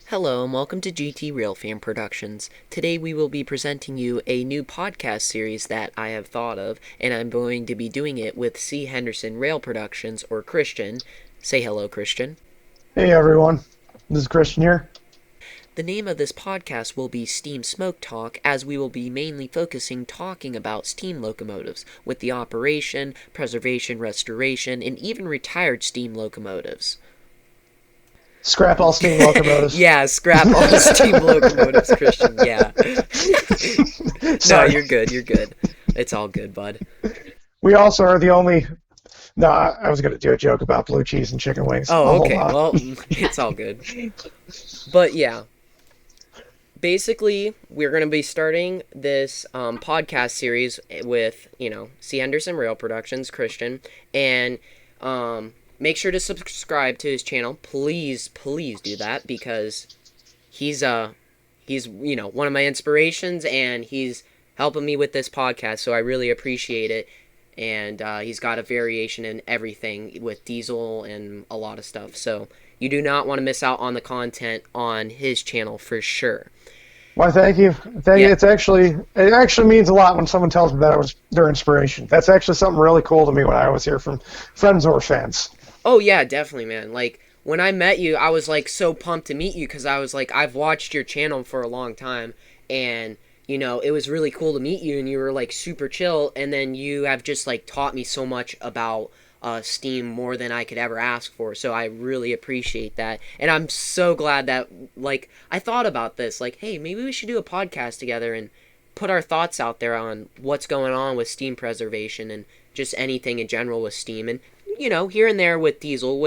Hello and welcome to GT Railfan Productions. Today we will be presenting you a new podcast series that I have thought of, and I'm going to be doing it with C. Henderson Rail Productions, or Christian. Say hello, Christian. Hey everyone, this is Christian here. The name of this podcast will be Steam Smoke Talk, as we will be mainly talking about steam locomotives, with the operation, preservation, restoration, and even retired steam locomotives. Scrap all steam locomotives. Yeah, scrap all steam locomotives, Christian, yeah. No, you're good. It's all good, bud. We also are the only... No, I was going to do a joke about blue cheese and chicken wings. Oh, okay, well, it's all good. But yeah, basically, we're going to be starting this podcast series with, C. Henderson Rail Productions, Christian, and make sure to subscribe to his channel. Please do that, because he's one of my inspirations, and he's helping me with this podcast, so I really appreciate it. And he's got a variation in everything with diesel and a lot of stuff, so you do not want to miss out on the content on his channel for sure. Why, thank you. It actually means a lot when someone tells me that I was their inspiration. That's actually something really cool to me when I always hear from friends or fans. Oh yeah, definitely, man. Like, when I met you, I was like so pumped to meet you, because I was like, I've watched your channel for a long time, and it was really cool to meet you, and you were like super chill, and then you have just like taught me so much about Steam, more than I could ever ask for, so I really appreciate that. And I'm so glad that, like, I thought about this, like, hey, maybe we should do a podcast together and put our thoughts out there on what's going on with Steam preservation and just anything in general with Steam, and here and there with diesel,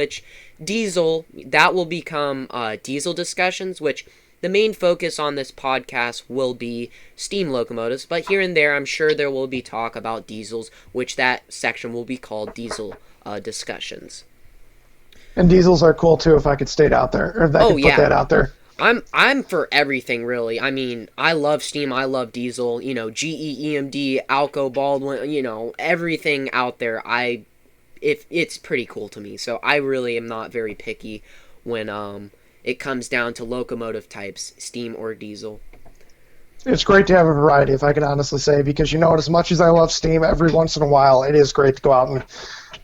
that will become diesel discussions, which the main focus on this podcast will be steam locomotives, but here and there I'm sure there will be talk about diesels, which that section will be called diesel discussions. And diesels are cool too, if I could state out there, or if I could put that out there. I'm for everything, really. I mean, I love steam, I love diesel, GE, EMD, Alco, Baldwin, everything out there. It's pretty cool to me, so I really am not very picky when it comes down to locomotive types, steam or diesel. It's great to have a variety, if I can honestly say, because as much as I love steam, every once in a while it is great to go out and,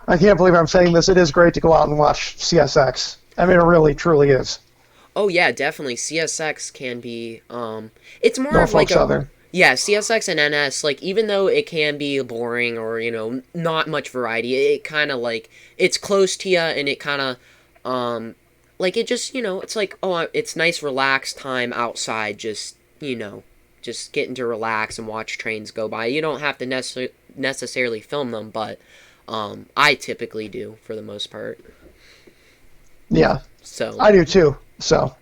I can't believe I'm saying this, it is great to go out and watch CSX. I mean, it really, truly is. Oh yeah, definitely. CSX can be, it's more Norfolk of like Southern. Yeah, CSX and NS, like, even though it can be boring or, not much variety, it kind of, like, it's close to you, and it kind of, like, it just, it's like, oh, it's nice relaxed time outside, just getting to relax and watch trains go by. You don't have to necessarily film them, but I typically do, for the most part. Yeah, so I do too, so.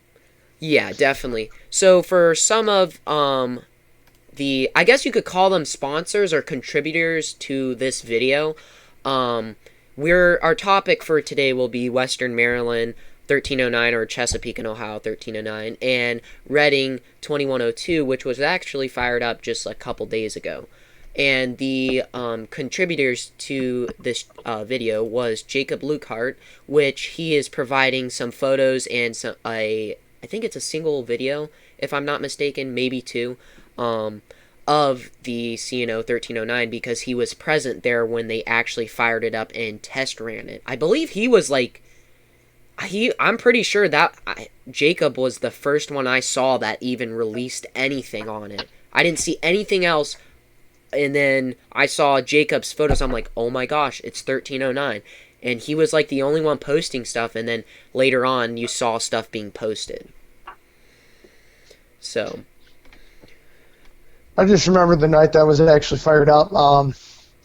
Yeah, definitely. So for some of, I guess you could call them sponsors or contributors to this video, our topic for today will be Western Maryland 1309, or Chesapeake and Ohio 1309, and Reading 2102, which was actually fired up just a couple days ago. And the contributors to this video was Jacob Leukhardt, which he is providing some photos and I think it's a single video, if I'm not mistaken, maybe two, of the C&O 1309, because he was present there when they actually fired it up and test ran it. I believe he was like, I'm pretty sure that Jacob was the first one I saw that even released anything on it. I didn't see anything else, and then I saw Jacob's photos. I'm like, oh my gosh, it's 1309. And he was like the only one posting stuff, and then later on you saw stuff being posted. So I just remember the night that was actually fired up.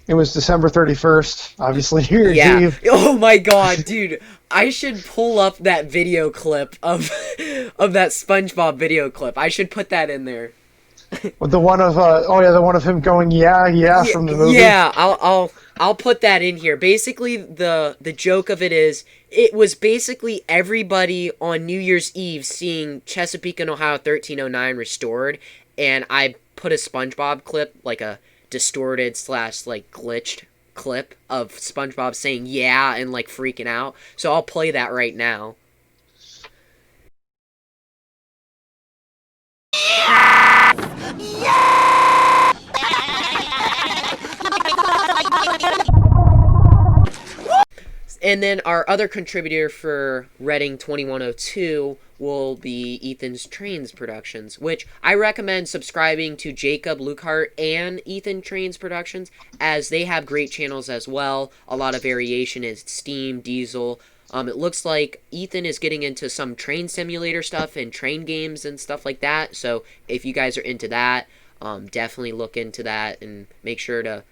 It was December 31st, obviously New Year's Eve. Oh my god, dude. I should pull up that video clip of that SpongeBob video clip. I should put that in there. With the one of the one of him going yeah from the movie. Yeah, I'll put that in here. Basically, the joke of it is, it was basically everybody on New Year's Eve seeing Chesapeake and Ohio 1309 restored, and I put a SpongeBob clip, like a distorted / like glitched clip of SpongeBob saying yeah and like freaking out. So I'll play that right now. And then our other contributor for Reading 2102 will be Ethan's Trainz Productions, which I recommend subscribing to Jacob Leukhardt and Ethan Trainz Productions, as they have great channels as well. A lot of variation is Steam, Diesel. It looks like Ethan is getting into some train simulator stuff and train games and stuff like that. So if you guys are into that, definitely look into that and make sure to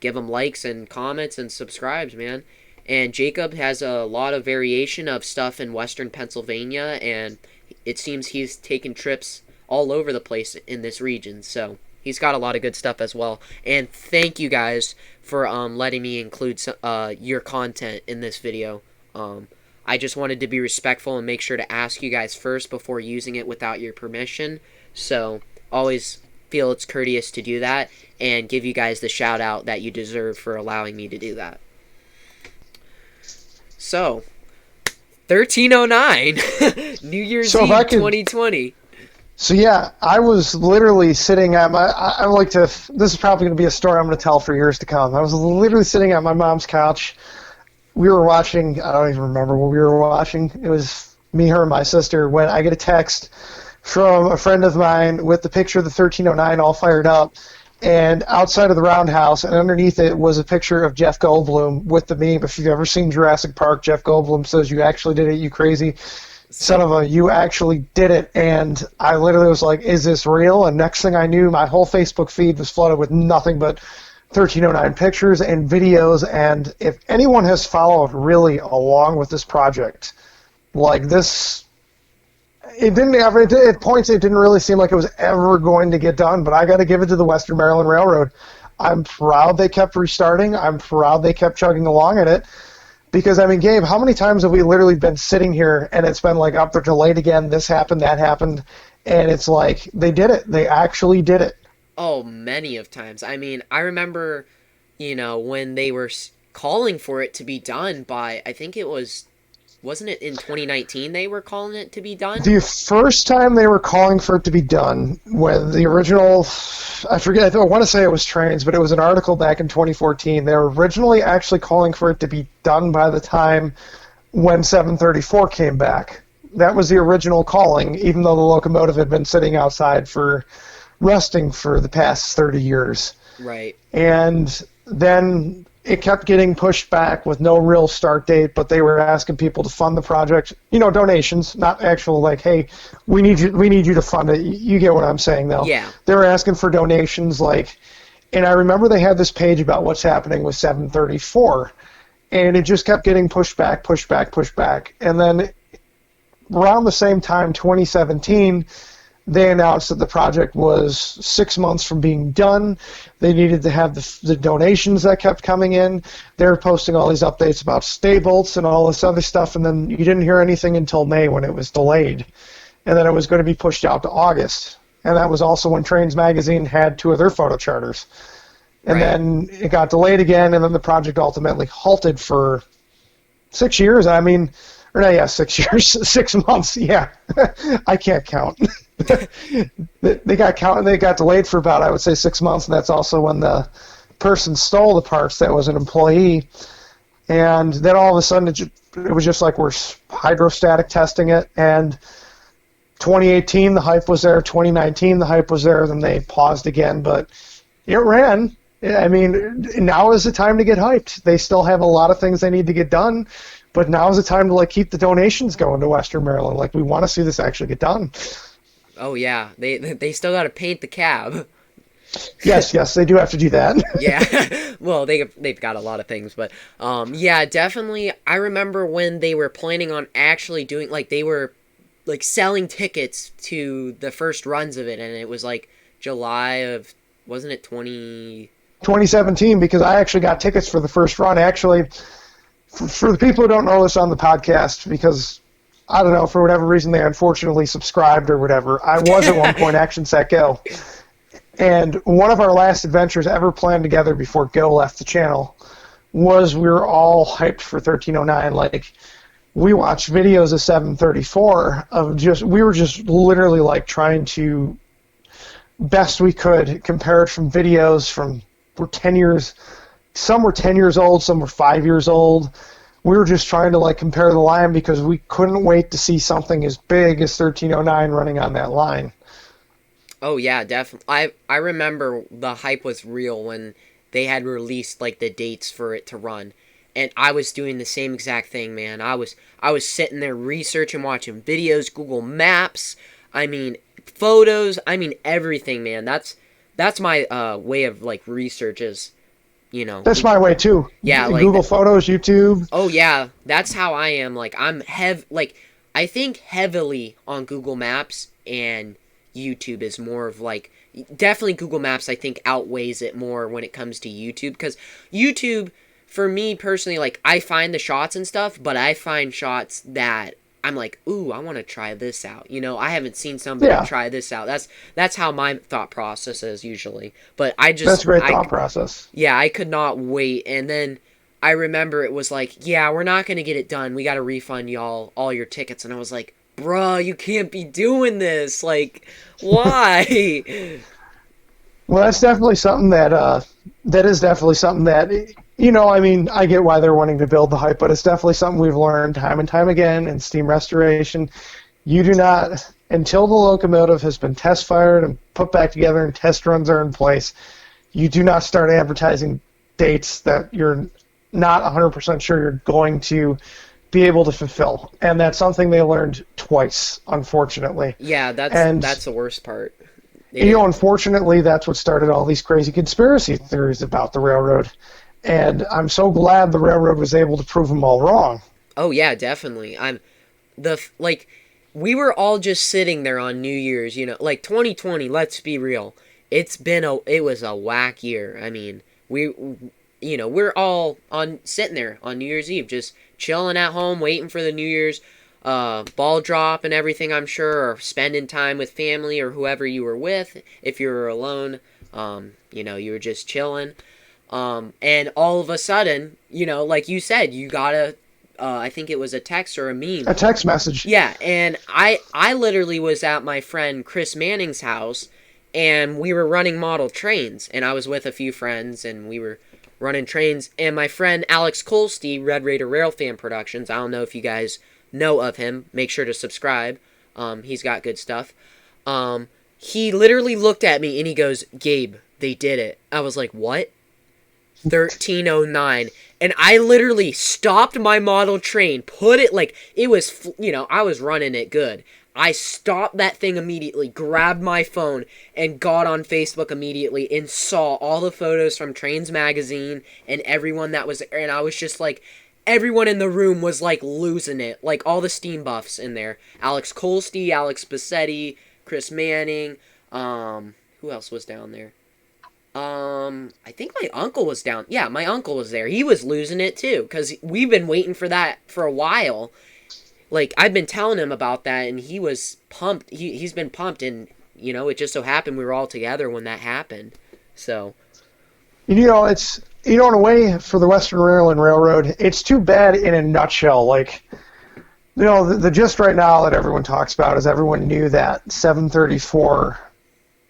give him likes and comments and subscribes, man. And Jacob has a lot of variation of stuff in Western Pennsylvania, and it seems he's taken trips all over the place in this region. So he's got a lot of good stuff as well. And thank you guys for letting me include your content in this video. I just wanted to be respectful and make sure to ask you guys first before using it without your permission. So always feel it's courteous to do that and give you guys the shout out that you deserve for allowing me to do that. So, 1309, New Year's Eve 2020. So yeah, I was literally sitting at this is probably going to be a story I'm going to tell for years to come. I was literally sitting at my mom's couch. We were watching, I don't even remember what we were watching. It was me, her, and my sister, when I get a text from a friend of mine with the picture of the 1309 all fired up. And outside of the roundhouse, and underneath it was a picture of Jeff Goldblum with the meme. If you've ever seen Jurassic Park, Jeff Goldblum says, "You actually did it, you crazy son of a, you actually did it." And I literally was like, is this real? And next thing I knew, my whole Facebook feed was flooded with nothing but 1309 pictures and videos. And if anyone has followed really along with this project, like this, it didn't ever, at points it didn't really seem like it was ever going to get done, but I got to give it to the Western Maryland Railroad. I'm proud they kept restarting. I'm proud they kept chugging along at it. Because, I mean, Gabe, how many times have we literally been sitting here and it's been like, they're delayed again, this happened, that happened, and it's like, they did it. They actually did it. Oh, many of times. I mean, I remember, when they were calling for it to be done by, I think it was... Wasn't it in 2019 they were calling it to be done? The first time they were calling for it to be done, when the original, I forget, I want to say it was Trainz, but it was an article back in 2014. They were originally actually calling for it to be done by the time when 734 came back. That was the original calling, even though the locomotive had been sitting outside for resting for the past 30 years. Right. And then it kept getting pushed back with no real start date, but they were asking people to fund the project. Donations, not actual like, hey, we need you to fund it. You get what I'm saying, though. Yeah. They were asking for donations, and I remember they had this page about what's happening with 734, and it just kept getting pushed back. And then around the same time, 2017, they announced that the project was 6 months from being done. They needed to have the donations that kept coming in. They were posting all these updates about stay bolts and all this other stuff, and then you didn't hear anything until May when it was delayed. And then it was going to be pushed out to August. And that was also when Trainz Magazine had 2 of their photo charters. And then it got delayed again, and then the project ultimately halted for 6 years. 6 years, 6 months, yeah. I can't count. They got delayed for about, I would say, 6 months, and that's also when the person stole the parts that was an employee. And then all of a sudden, it was just like we're hydrostatic testing it, and 2018, the hype was there. 2019, the hype was there. Then they paused again, but it ran. I mean, now is the time to get hyped. They still have a lot of things they need to get done, but now is the time to keep the donations going to Western Maryland. We want to see this actually get done. Oh yeah, they still got to paint the cab. Yes, they do have to do that. Yeah, well, they've got a lot of things, but yeah, definitely. I remember when they were planning on actually doing, they were selling tickets to the first runs of it, and it was July of, wasn't it 2017? Because I actually got tickets for the first run. Actually, for the people who don't know this on the podcast, because I don't know, for whatever reason they unfortunately subscribed or whatever, I was at one point Action Set Go. And one of our last adventures ever planned together before Go left the channel was we were all hyped for 1309. We watched videos of 734 we were just literally trying to, best we could, compare it from videos from, were 10 years, some were 10 years old, some were 5 years old. we were just trying to like compare the line because we couldn't wait to see something as big as 1309 running on that line. Oh yeah, definitely. I remember the hype was real when they had released like the dates for it to run. And I was doing the same exact thing, man. I was sitting there researching, watching videos, Google Maps, I mean photos, I mean everything, man. That's my way of like research is, you know. That's my way too. Yeah, like Google Photos, YouTube. oh yeah, that's how I am. Like I think heavily on Google Maps, and YouTube is more of like, definitely Google Maps I think outweighs it more when it comes to YouTube, because YouTube, for me personally, like I find the shots and stuff, but I find shots that I'm like, ooh, I want to try this out. You know, I haven't seen somebody try this out. That's how my thought process is usually. But that's a great thought process. Yeah, I could not wait. And then I remember it was like, yeah, we're not going to get it done. We got to refund y'all all your tickets. And I was like, bruh, you can't be doing this. Like, why? Well, that's definitely something that is definitely something that, you know, I mean, I get why they're wanting to build the hype, but it's definitely something we've learned time and time again in Steam restoration. You do not, until the locomotive has been test fired and put back together and test runs are in place, you do not start advertising dates that you're not 100% sure you're going to be able to fulfill. And that's something they learned twice, unfortunately. Yeah, that's the worst part. You know, unfortunately, that's what started all these crazy conspiracy theories about the railroad. And I'm so glad the railroad was able to prove them all wrong. Oh yeah, definitely. We were all just sitting there on New Year's, you know, like 2020, let's be real. It was a whack year. I mean, we're all sitting there on New Year's Eve, just chilling at home, waiting for the New Year's ball drop and everything, I'm sure, or spending time with family or whoever you were with. If you were alone, you know, you were just chilling. And all of a sudden, you know, like you said, you got I think it was a text or a meme. A text message. Yeah, and I literally was at my friend Chris Manning's house, and we were running model trains, and I was with a few friends, and we were running trains, and my friend Alex Kolste, Red Raider Railfan Productions, I don't know if you guys know of him, make sure to subscribe, he's got good stuff, he literally looked at me, and he goes, Gabe, they did it. I was like, what? 1309, and I literally stopped my model train, put it, like, it was, you know, I was running it good. I stopped that thing immediately, grabbed my phone, and got on Facebook immediately, and saw all the photos from Trainz magazine, and everyone that was there, and I was just like, everyone in the room was, like, losing it, like, all the Steam buffs in there, Alex Kolste, Alex Bassetti, Chris Manning, who else was down there? I think my uncle was down. Yeah, my uncle was there. He was losing it too, because we've been waiting for that for a while. Like, I've been telling him about that, and he was pumped. He's been pumped, and, you know, it just so happened we were all together when that happened. So. You know, it's, you know, in a way, for the Western Rail and Railroad, it's too bad in a nutshell. Like, you know, the gist right now that everyone talks about is everyone knew that 734,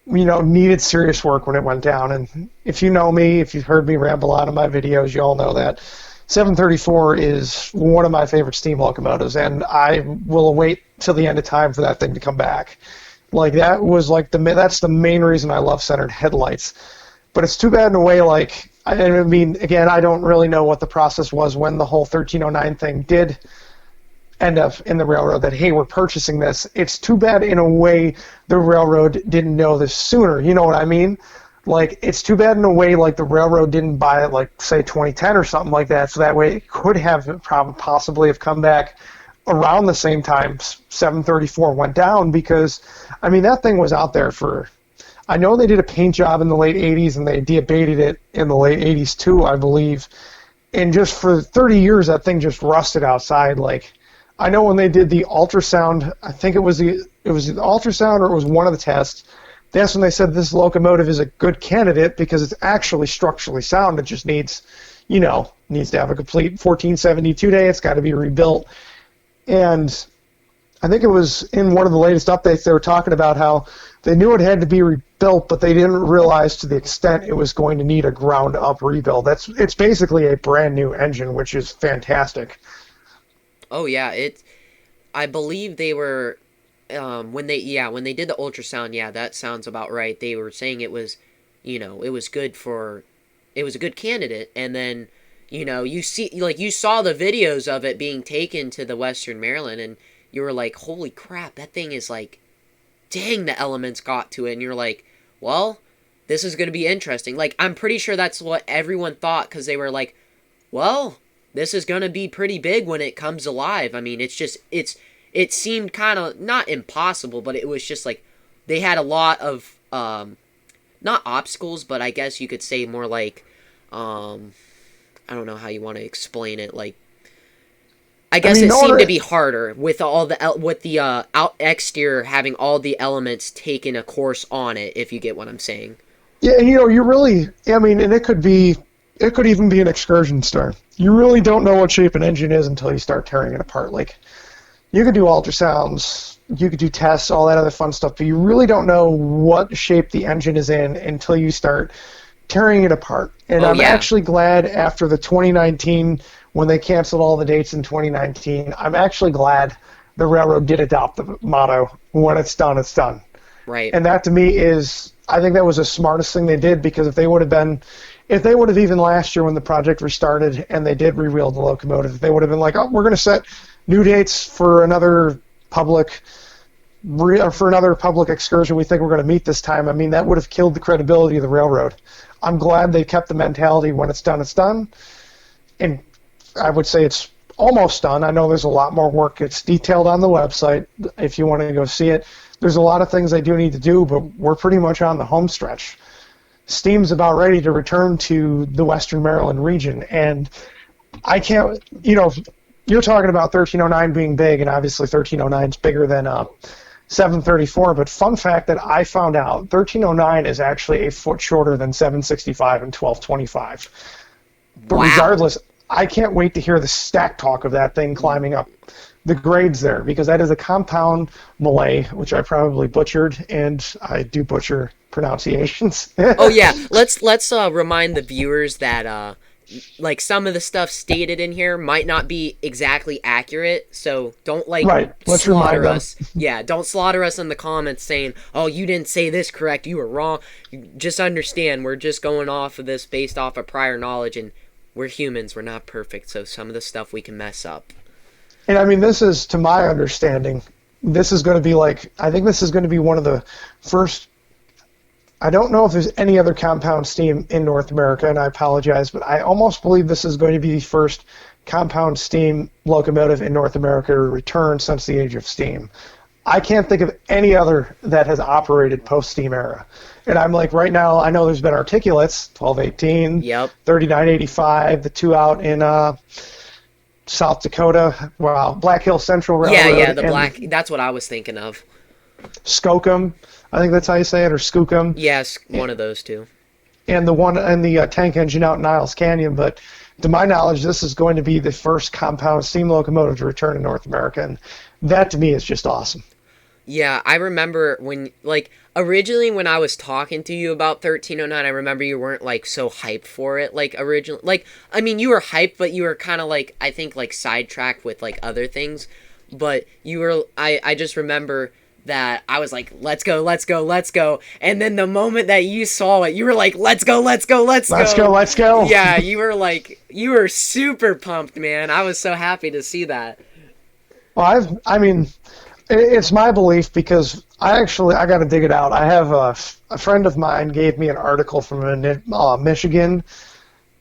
you know, needed serious work when it went down. And if you know me, if you've heard me ramble out of my videos, you all know that 734 is one of my favorite steam locomotives, and I will wait till the end of time for that thing to come back. Like, that was like that's the main reason I love centered headlights. But it's too bad in a way, like, I mean, again, I don't really know what the process was when the whole 1309 thing did end up in the railroad, that, hey, we're purchasing this. It's too bad in a way the railroad didn't know this sooner. You know what I mean? Like, it's too bad in a way, like, the railroad didn't buy it, like, say, 2010 or something like that, so that way it could have possibly have come back around the same time 734 went down, because, I mean, that thing was out there for, I know they did a paint job in the late 80s, and they deabated it in the late 80s too, I believe, and just for 30 years that thing just rusted outside. Like, I know when they did the ultrasound, I think it was the ultrasound, or it was one of the tests, that's when they said this locomotive is a good candidate because it's actually structurally sound. It just needs, you know, needs to have a complete 1472 day. It's got to be rebuilt. And I think it was in one of the latest updates they were talking about how they knew it had to be rebuilt, but they didn't realize to the extent it was going to need a ground-up rebuild. It's basically a brand new engine, which is fantastic. Oh yeah, I believe they were when they did the ultrasound. Yeah, that sounds about right. They were saying it was, it was good it was a good candidate, and then you saw the videos of it being taken to the Western Maryland, and you were like, holy crap, that thing is like, dang, the elements got to it, and you're like, well, this is going to be interesting. Like, I'm pretty sure that's what everyone thought, because they were like, well, this is going to be pretty big when it comes alive. I mean, it seemed kind of, not impossible, but it was just like, they had a lot of, not obstacles, but I guess you could say more like, I don't know how you want to explain it, like, I guess it seemed to be harder with the out exterior having all the elements taking a course on it, if you get what I'm saying. Yeah, and and it could even be an excursion star. You really don't know what shape an engine is until you start tearing it apart. Like, you could do ultrasounds, you could do tests, all that other fun stuff, but you really don't know what shape the engine is in until you start tearing it apart. And I'm actually glad after the 2019, when they canceled all the dates in 2019, I'm actually glad the railroad did adopt the motto, when it's done, it's done. Right. And that to me I think that was the smartest thing they did, because if they would have even last year when the project restarted and they did re-wheel the locomotive, they would have been like, oh, we're going to set new dates for another public excursion we think we're going to meet this time. I mean, that would have killed the credibility of the railroad. I'm glad they kept the mentality, when it's done, it's done. And I would say it's almost done. I know there's a lot more work. It's detailed on the website if you want to go see it. There's a lot of things they do need to do, but we're pretty much on the home stretch. Steam's about ready to return to the Western Maryland region, and I can't, you're talking about 1309 being big, and obviously 1309 is bigger than 734, but fun fact that I found out, 1309 is actually a foot shorter than 765 and 1225. But regardless, I can't wait to hear the stack talk of that thing climbing up the grades there, because that is a compound Mallet, which I probably butchered, and I do butcher pronunciations. Oh yeah, let's remind the viewers that like some of the stuff stated in here might not be exactly accurate, so don't slaughter us. Yeah, don't slaughter us in the comments saying, oh, you didn't say this correct, you were wrong. Just understand, we're just going off of this based off of prior knowledge, and we're humans, we're not perfect, so some of the stuff we can mess up. And I mean, this is, to my understanding, this is going to be I think this is going to be one of the first, I don't know if there's any other compound steam in North America, and I apologize, but I almost believe this is going to be the first compound steam locomotive in North America to return since the age of steam. I can't think of any other that has operated post-steam era. And I'm like, right now, I know there's been articulates, 1218, 3985, the two out in South Dakota, Black Hill Central Railroad. Yeah, that's what I was thinking of. Skookum, I think that's how you say it, or Skookum. Yes, one of those two. And the one and the tank engine out in Niles Canyon, but to my knowledge, this is going to be the first compound steam locomotive to return to North America, and that to me is just awesome. Yeah, I remember originally when I was talking to you about 1309, I remember you weren't, so hyped for it, originally. I mean, you were hyped, but you were kind of, I think, sidetracked with, other things. But you were, I just remember that I was like, let's go, let's go, let's go. And then the moment that you saw it, you were like, let's go, let's go, let's go. Let's go, let's go. Yeah, you were super pumped, man. I was so happy to see that. Well, it's my belief, because I got to dig it out. I have a friend of mine gave me an article from a Michigan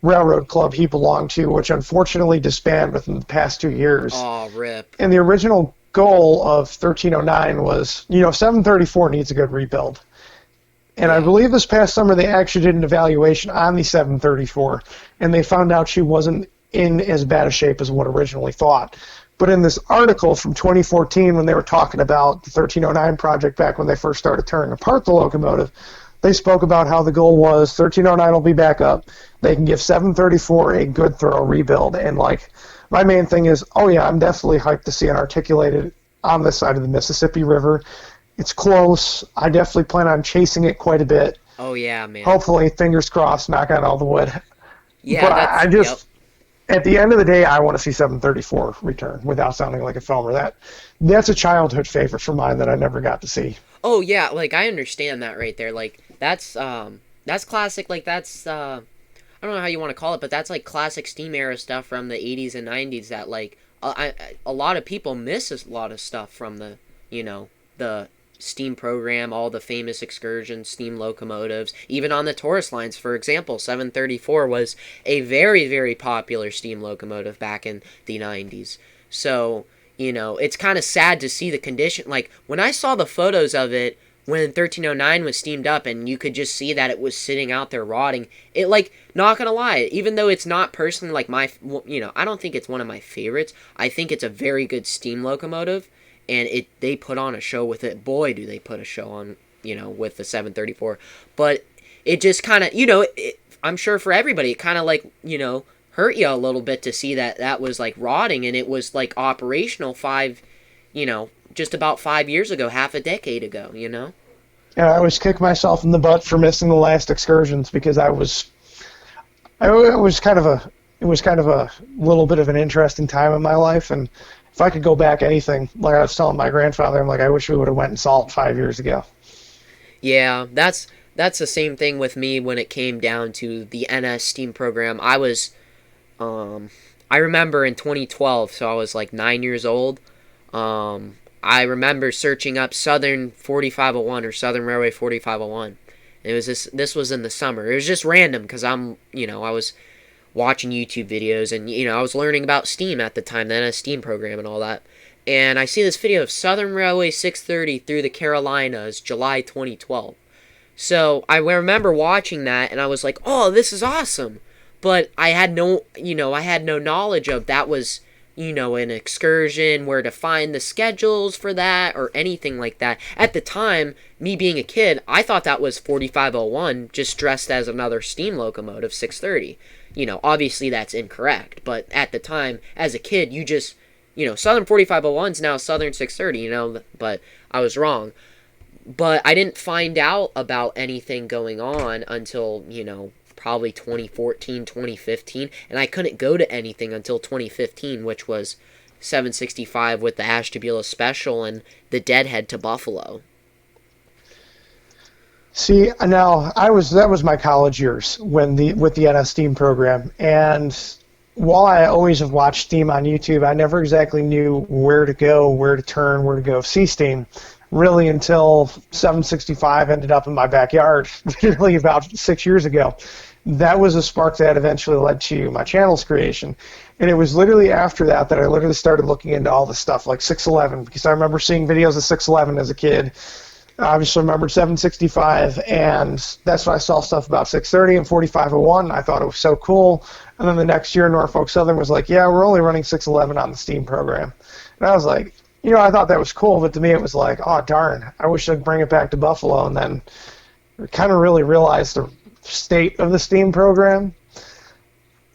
railroad club he belonged to, which unfortunately disbanded within the past 2 years. Oh, rip. And the original goal of 1309 was, 734 needs a good rebuild. And I believe this past summer they actually did an evaluation on the 734, and they found out she wasn't in as bad a shape as what originally thought. But in this article from 2014, when they were talking about the 1309 project back when they first started tearing apart the locomotive, they spoke about how the goal was 1309 will be back up. They can give 734 a good, thorough rebuild. And, my main thing is, oh, yeah, I'm definitely hyped to see an articulated on this side of the Mississippi River. It's close. I definitely plan on chasing it quite a bit. Oh yeah, man. Hopefully, fingers crossed, knock on all the wood. Yeah, But I yep. just, at the end of the day, I want to see 734 return without sounding like a filmer. That's a childhood favorite for mine that I never got to see. Oh yeah, like I understand that right there. Like that's classic. Like that's I don't know how you want to call it, but that's like classic Steam era stuff from the 80s and 90s that like a lot of people miss a lot of stuff from the, the Steam program, all the famous excursions, Steam locomotives, even on the tourist lines. For example, 734 was a very, very popular Steam locomotive back in the 90s. So, it's kind of sad to see the condition. Like, when I saw the photos of it when 1309 was steamed up and you could just see that it was sitting out there rotting, it, like, not gonna lie, even though it's not personally, like, I don't think it's one of my favorites. I think it's a very good steam locomotive, and they put on a show with it. Boy, do they put a show on, with the 734. But it just kind of, I'm sure for everybody, it kind of, like, hurt you a little bit to see that was, like, rotting, and it was, like, operational just about 5 years ago, half a decade ago, And I always kick myself in the butt for missing the last excursions because it was kind of a little bit of an interesting time in my life, and if I could go back anything, like I was telling my grandfather, I'm like, I wish we would have went and saw it 5 years ago. Yeah, that's the same thing with me when it came down to the NS Steam program. I remember in 2012, so I was like 9 years old. I remember searching up Southern 4501 or Southern Railway 4501. It was this was in the summer. It was just random because I was watching YouTube videos and, I was learning about Steam at the time, the NS Steam program and all that. And I see this video of Southern Railway 630 through the Carolinas, July 2012. So I remember watching that and I was like, oh, this is awesome. But I had no knowledge of that was, an excursion, where to find the schedules for that, or anything like that. At the time, me being a kid, I thought that was 4501, just dressed as another steam locomotive, 630. Obviously that's incorrect, but at the time, as a kid, you just, Southern 4501's now Southern 630, but I was wrong. But I didn't find out about anything going on until, probably 2014, 2015, and I couldn't go to anything until 2015, which was 765 with the Ashtabula Special and the Deadhead to Buffalo. See, now that was my college years with the NS Steam program, and while I always have watched Steam on YouTube, I never exactly knew where to go, where to turn, where to go see Steam, really until 765 ended up in my backyard, really about 6 years ago. That was a spark that eventually led to my channel's creation. And it was literally after that I literally started looking into all the stuff like 611, because I remember seeing videos of 611 as a kid. I obviously remembered 765, and that's when I saw stuff about 630 and 4501. I thought it was so cool. And then the next year, Norfolk Southern was like, yeah, we're only running 611 on the Steam program. And I was like, I thought that was cool, but to me it was like, oh, darn, I wish I'd bring it back to Buffalo. And then kind of really realized the state of the Steam program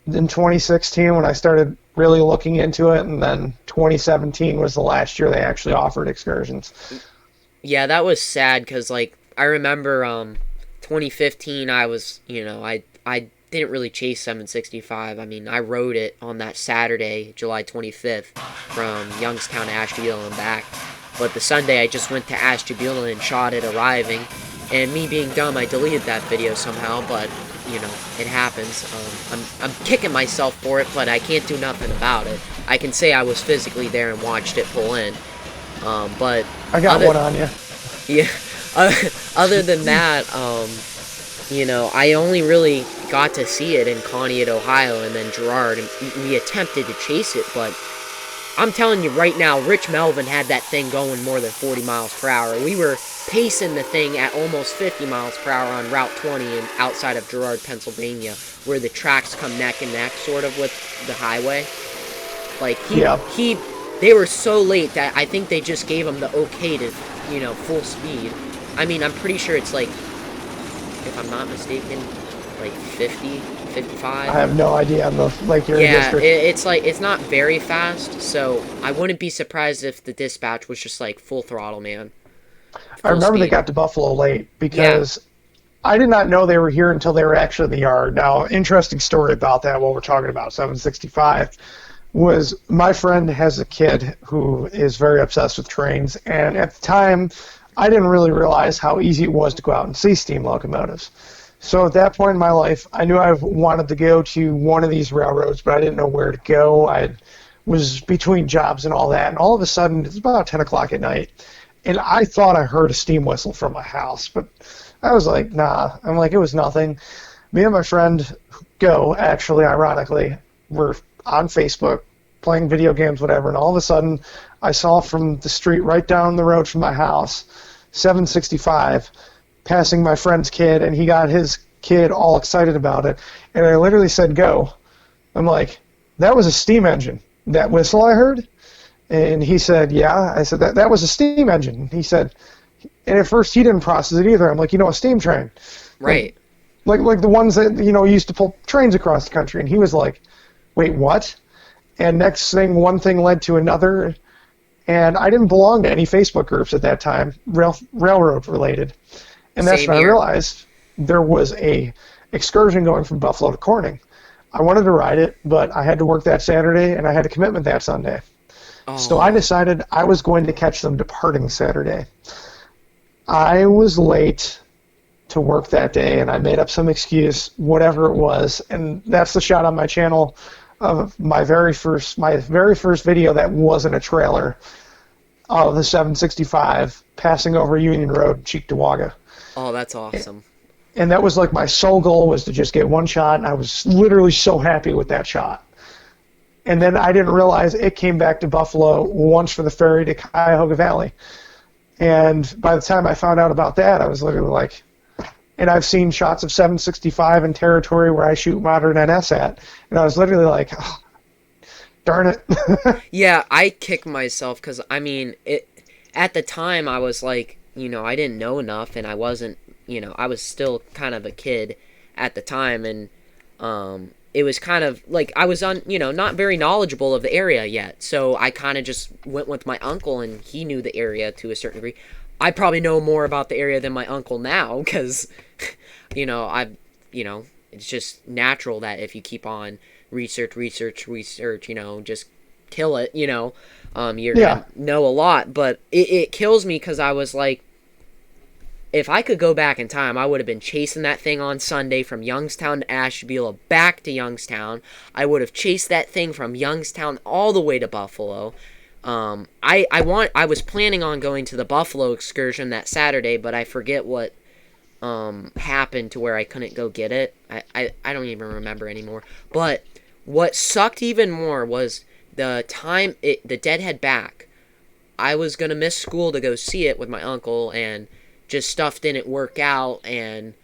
in 2016 when I started really looking into it, and then 2017 was the last year they actually offered excursions. Yeah, that was sad because, like, I remember 2015 I was, I didn't really chase 765. I mean, I rode it on that Saturday, July 25th, from Youngstown to Ashtabula and back. But the Sunday I just went to Ashtabula and shot it arriving. And me being dumb, I deleted that video somehow, but, it happens. I'm kicking myself for it, but I can't do nothing about it. I can say I was physically there and watched it pull in. But I got one on you. Yeah. Other than that, I only really got to see it in Conneaut, Ohio, and then Girard, and we attempted to chase it, but I'm telling you right now, Rich Melvin had that thing going more than 40 miles per hour. We were pacing the thing at almost 50 miles per hour on Route 20 and outside of Girard, Pennsylvania, where the tracks come neck and neck, sort of, with the highway. Like, they were so late that I think they just gave him the okay to, full speed. I mean, I'm pretty sure it's like, if I'm not mistaken, like 50 55. I have no idea in the Lake Erie Yeah, district. it's like, it's not very fast, so I wouldn't be surprised if the dispatch was just like full throttle, man. I Full remember they speed. got to Buffalo late Yeah. because I did not know they were here until they were actually in the yard. Now, interesting story about that, what we're talking about, 765, was my friend has a kid who is very obsessed with trains, and at the time, I didn't really realize how easy it was to go out and see steam locomotives. So at that point in my life, I knew I wanted to go to one of these railroads, but I didn't know where to go. I was between jobs and all that, and all of a sudden, it's about 10 o'clock at night, and I thought I heard a steam whistle from my house, but I was like, nah. I'm like, it was nothing. Me and my friend go, actually, ironically, were on Facebook playing video games, whatever, and all of a sudden I saw from the street right down the road from my house, 765, passing my friend's kid, and he got his kid all excited about it, and I literally said, go. I'm like, that was a steam engine. That whistle I heard? And he said, yeah. I said, that was a steam engine. He said, and at first he didn't process it either. I'm like, a steam train. Right. Like the ones that, used to pull trains across the country. And he was like, wait, what? And next thing, one thing led to another. And I didn't belong to any Facebook groups at that time, railroad related. And that's Same when I here. realized there was a excursion going from Buffalo to Corning. I wanted to ride it, but I had to work that Saturday, and I had a commitment that Sunday. So I Oh, decided I was going to catch them departing Saturday. I was late to work that day, and I made up some excuse, whatever it was, and that's the shot on my channel of my very first video that wasn't a trailer of the 765 passing over Union Road, Cheektowaga. oh, that's awesome. And that was like my sole goal was to just get one shot, and I was literally so happy with that shot. And then I didn't realize it came back to Buffalo once for the ferry to Cuyahoga Valley. And by the time I found out about that, I was literally like, and I've seen shots of 765 in territory where I shoot modern NS at, and I was literally like, oh, darn it. Yeah, I kick myself because, I mean, at the time I was like, I didn't know enough, and I wasn't, I was still kind of a kid at the time, and it was kind of like I was not very knowledgeable of the area yet, so I kind of just went with my uncle, and he knew the area to a certain degree. I probably know more about the area than my uncle now because, it's just natural that if you keep on research, just kill it, you're Yeah. gonna know a lot. But it kills me because I was like, if I could go back in time, I would have been chasing that thing on Sunday from Youngstown to Ashtabula back to Youngstown. I would have chased that thing from Youngstown all the way to Buffalo. I was planning on going to the Buffalo excursion that Saturday, but I forget what happened to where I couldn't go get it. I don't even remember anymore. But what sucked even more was the time the Deadhead back. I was gonna miss school to go see it with my uncle, and just stuff didn't work out, and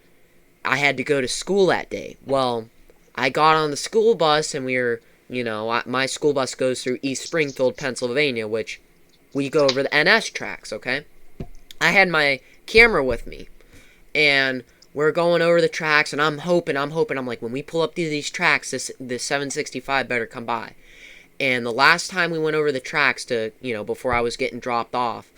I had to go to school that day. Well, I got on the school bus, and we were, my school bus goes through East Springfield, Pennsylvania, which we go over the NS tracks, okay? I had my camera with me, and we're going over the tracks, and I'm hoping, I'm like, when we pull up to these tracks, this 765 better come by. And the last time we went over the tracks to, before I was getting dropped off,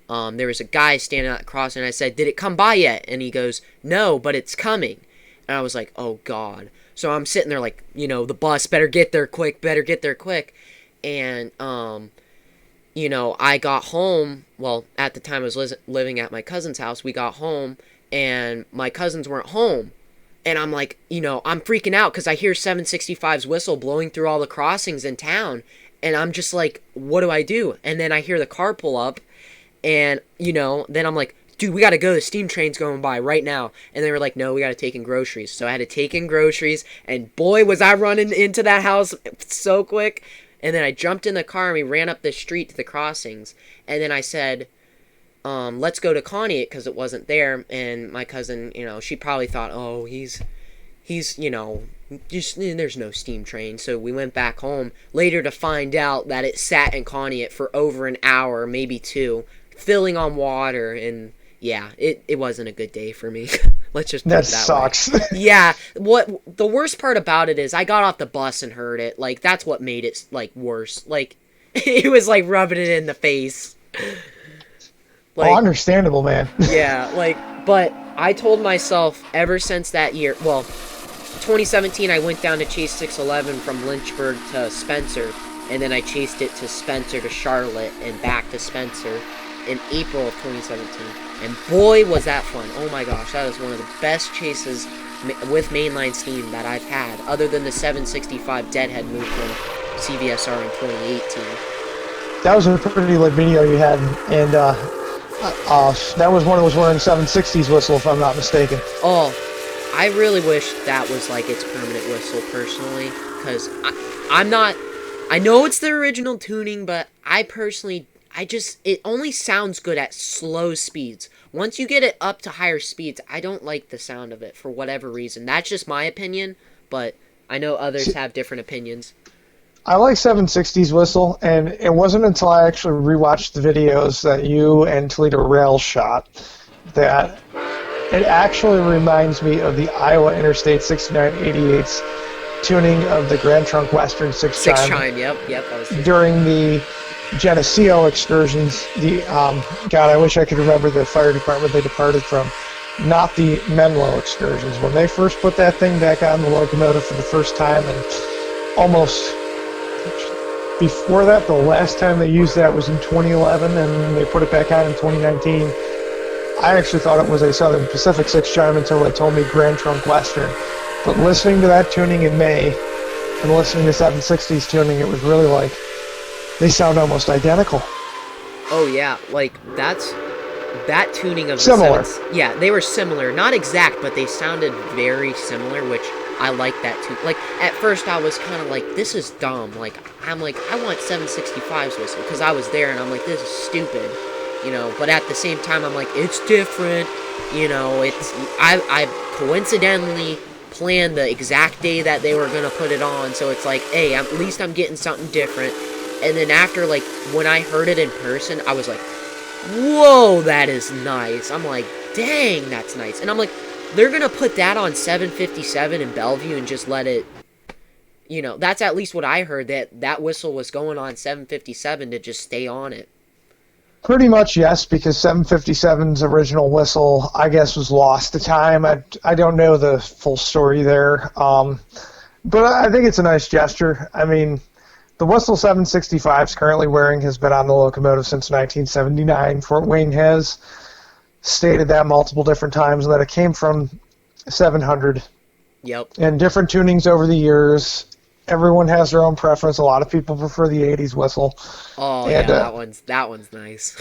there was a guy standing at the crossing, and I said, did it come by yet? And he goes, no, but it's coming. And I was like, oh, God. So I'm sitting there like, the bus better get there quick. And, I got home. Well, at the time I was living at my cousin's house. We got home, and my cousins weren't home. And I'm like, I'm freaking out because I hear 765's whistle blowing through all the crossings in town. And I'm just like, what do I do? And then I hear the car pull up. And, then I'm like, dude, we got to go. The steam train's going by right now. And they were like, no, we got to take in groceries. So I had to take in groceries. And boy, was I running into that house so quick. And then I jumped in the car and we ran up the street to the crossings. And then I said, let's go to Conneaut because it wasn't there. And my cousin, she probably thought, oh, he's just, there's no steam train. So we went back home later to find out that it sat in Conneaut for over an hour, maybe two, filling on water, and yeah, it wasn't a good day for me. Let's just put That it that sucks. way. Yeah, what the worst part about it is I got off the bus and heard it. Like, that's what made it, like, worse. Like, it was like rubbing it in the face. Like, Understandable, man. yeah, like, but I told myself ever since that year, well, 2017, I went down to chase 611 from Lynchburg to Spencer, and then I chased it to Spencer to Charlotte and back to Spencer in April of 2017. And boy, was that fun. Oh my gosh, that was one of the best chases with mainline Steam that I've had, other than the 765 Deadhead move from CVSR in 2018. That was a pretty lit video you had, and that was one that was wearing 760's whistle, if I'm not mistaken. Oh, I really wish that was like its permanent whistle, personally, because I'm not... I know it's the original tuning, but I personally... it only sounds good at slow speeds. Once you get it up to higher speeds, I don't like the sound of it for whatever reason. That's just my opinion, but I know others have different opinions. I like 760's whistle, and it wasn't until I actually rewatched the videos that you and Toledo Rail shot that it actually reminds me of the Iowa Interstate 6988's tuning of the Grand Trunk Western six chime. Yep. That was During the Geneseo excursions, God, I wish I could remember the fire department they departed from. Not the Menlo excursions. When they first put that thing back on the locomotive for the first time, and almost before that, the last time they used that was in 2011, and they put it back on in 2019. I actually thought it was a Southern Pacific six chime until they told me Grand Trunk Western. But listening to that tuning in May and listening to 760's tuning, it was really like they sound almost identical. Oh yeah, like that tuning of the Similar. Yeah, they were similar. Not exact, but they sounded very similar, which I like that too. Like, at first I was kind of like, this is dumb. Like, I'm like, I want 765's whistle, because I was there, and I'm like, this is stupid. You know, but at the same time, I'm like, it's different. You know, I coincidentally planned the exact day that they were going to put it on, so it's like, hey, at least I'm getting something different. And then after, like, when I heard it in person, I was like, whoa, that is nice. I'm like, dang, that's nice. And I'm like, they're going to put that on 757 in Bellevue and just let it, you know, that's at least what I heard, that whistle was going on 757 to just stay on it. Pretty much, yes, because 757's original whistle, I guess, was lost to time. I don't know the full story there. But I think it's a nice gesture. I mean, the whistle 765's currently wearing has been on the locomotive since 1979. Fort Wayne has stated that multiple different times, that it came from 700. Yep. And different tunings over the years. Everyone has their own preference. A lot of people prefer the 80s whistle. Oh, and, yeah, that one's nice.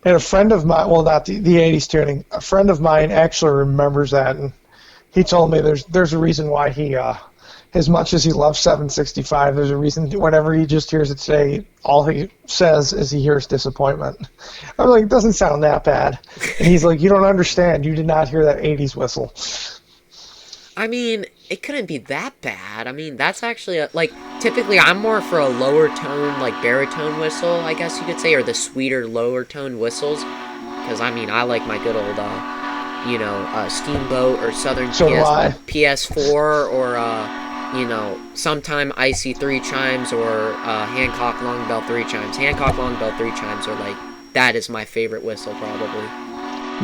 And a friend of mine, well, not the 80s tuning, a friend of mine actually remembers that, and he told me there's a reason why he, as much as he loves 765, there's a reason whenever he just hears it today, all he says is he hears disappointment. I'm like, it doesn't sound that bad. And he's like, you don't understand. You did not hear that 80s whistle. I mean, it couldn't be that bad. I mean, that's actually, like, typically I'm more for a lower tone, like, baritone whistle, I guess you could say, or the sweeter, lower tone whistles. Because, I mean, I like my good old, Steamboat or Southern PS4 or, sometime IC3 chimes or Hancock Long Bell 3 chimes. Hancock Long Bell 3 chimes are, like, that is my favorite whistle, probably.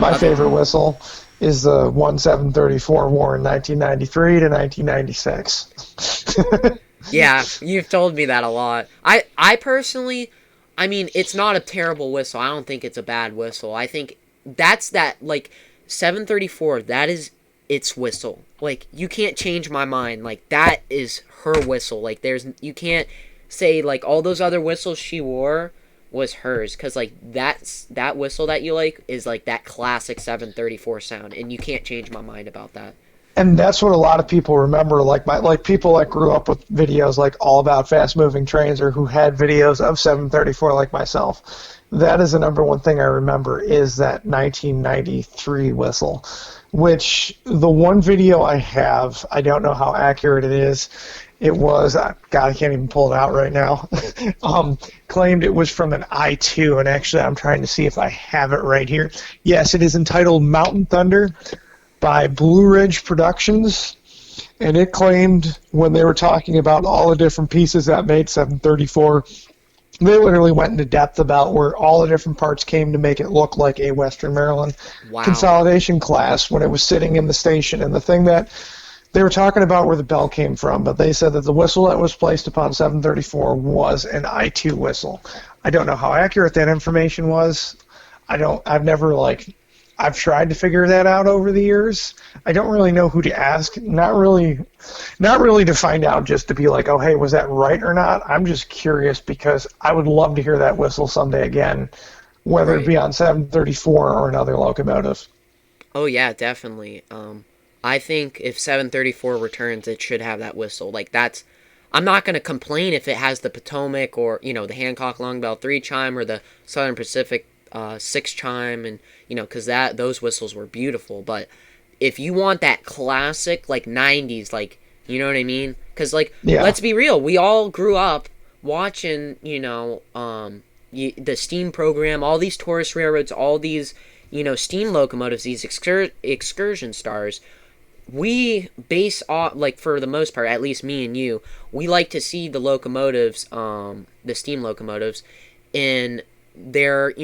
My favorite whistle is the 1734 War in 1993 to 1996. Yeah, you've told me that a lot. I personally, I mean, it's not a terrible whistle. I don't think it's a bad whistle. I think that's that, like, 734, that is its whistle. Like, you can't change my mind. Like, that is her whistle. Like, you can't say, like, all those other whistles she wore was hers, because, like, that whistle that you like is, like, that classic 734 sound, and you can't change my mind about that. And that's what a lot of people remember, like people that grew up with videos like All About Fast Moving Trains, or who had videos of 734 like myself. That is the number one thing I remember, is that 1993 whistle, which the one video I have, I don't know how accurate it is, It was, God, I can't even pull it out right now. Claimed it was from an I2, and actually I'm trying to see if I have it right here. Yes, it is entitled Mountain Thunder by Blue Ridge Productions, and it claimed when they were talking about all the different pieces that made 734, they literally went into depth about where all the different parts came to make it look like a Western Maryland Wow. consolidation class when it was sitting in the station. And the thing that they were talking about where the bell came from, but they said that the whistle that was placed upon 734 was an I2 whistle. I don't know how accurate that information was. I've tried to figure that out over the years. I don't really know who to ask. Not really to find out, just to be like, oh, hey, was that right or not? I'm just curious because I would love to hear that whistle someday again, whether it be on 734 or another locomotive. Oh yeah, definitely. I think if 734 returns, it should have that whistle. Like that's, I'm not gonna complain if it has the Potomac or the Hancock Long Bell 3 chime or the Southern Pacific 6 chime, and because those whistles were beautiful. But if you want that classic like 90s, like you know what I mean? Because like Yeah. let's be real, we all grew up watching the steam program, all these tourist railroads, all these steam locomotives, these excursion stars. We base off, like, for the most part, at least me and you, we like to see the locomotives, the steam locomotives, in their,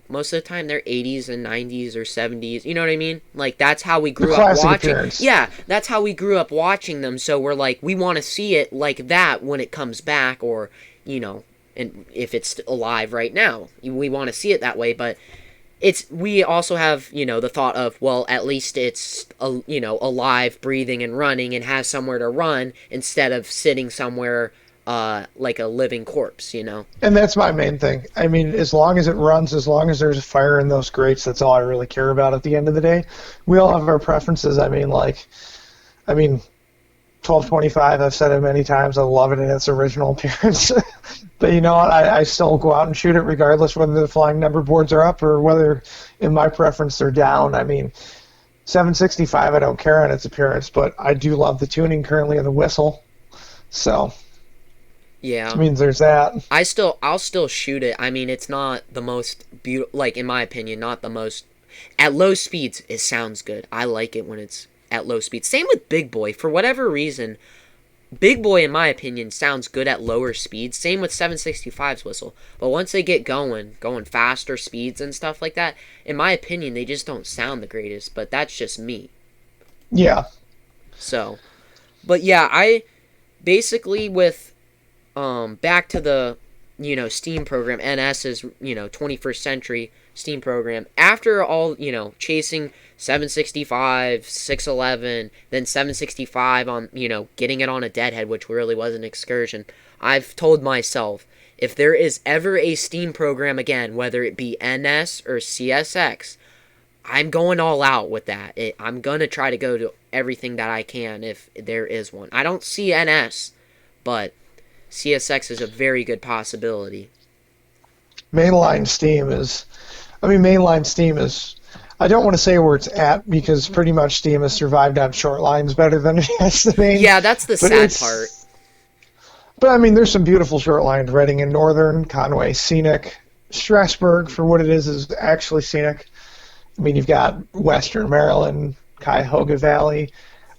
most of the time they're 80s and 90s or 70s, you know what I mean? Like, that's how we The grew up classic watching. appearance. Yeah, that's how we grew up watching them, so we're like, we want to see it like that when it comes back, or, and if it's alive right now. We want to see it that way, but we also have the thought of, well, at least it's alive, breathing and running and has somewhere to run instead of sitting somewhere like a living corpse. And that's my main thing. I mean, as long as it runs, as long as there's a fire in those grates, that's all I really care about at the end of the day. We all have our preferences. I mean, 1225, I've said it many times, I love it in its original appearance. But you know what, I still go out and shoot it regardless whether the flying number boards are up or whether, in my preference, they're down. I mean, 765, I don't care on its appearance, but I do love the tuning currently of the whistle. So, Yeah, it means there's that. I'll still shoot it. I mean, it's not the most beautiful, like, in my opinion, not the most. At low speeds, it sounds good. I like it when it's at low speeds. Same with Big Boy. For whatever reason, Big Boy, in my opinion, sounds good at lower speeds. Same with 765's whistle. But once they get going faster speeds and stuff like that, in my opinion, they just don't sound the greatest. But that's just me. Yeah. So, but yeah, I basically with back to the steam program, NS's 21st century steam program. After all, chasing 765, 611, then 765 on, getting it on a deadhead, which really was an excursion. I've told myself, if there is ever a steam program again, whether it be NS or CSX, I'm going all out with that. I'm going to try to go to everything that I can if there is one. I don't see NS, but CSX is a very good possibility. Mainline Steam is, I don't want to say where it's at because pretty much Steam has survived on short lines better than it has the main. Yeah, that's the sad part. But I mean, there's some beautiful short lines. Reading and Northern, Conway, scenic. Strasburg, for what it is actually scenic. I mean, you've got Western Maryland, Cuyahoga Valley.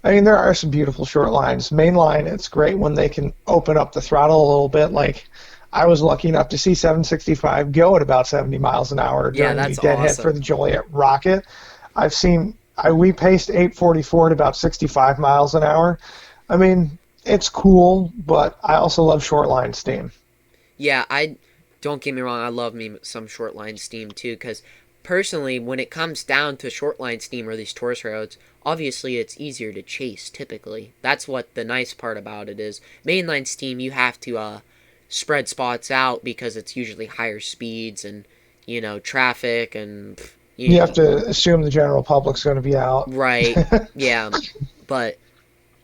I mean, there are some beautiful short lines. Mainline, it's great when they can open up the throttle a little bit. Like, I was lucky enough to see 765 go at about 70 miles an hour during the deadhead for the Joliet Rocket. We paced 844 at about 65 miles an hour. I mean, it's cool, but I also love short line steam. Yeah, don't get me wrong, I love me some short line steam too, because personally, when it comes down to short line steam or these tourist roads, obviously it's easier to chase typically. That's what the nice part about it is. Mainline steam, you have to spread spots out because it's usually higher speeds and traffic, and you have to assume the general public's going to be out. Right. Yeah. But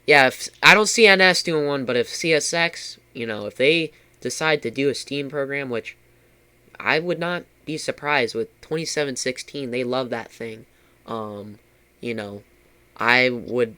yeah, if I don't see NS doing one, but if CSX, if they decide to do a steam program, which I would not be surprised with 2716, they love that thing. I would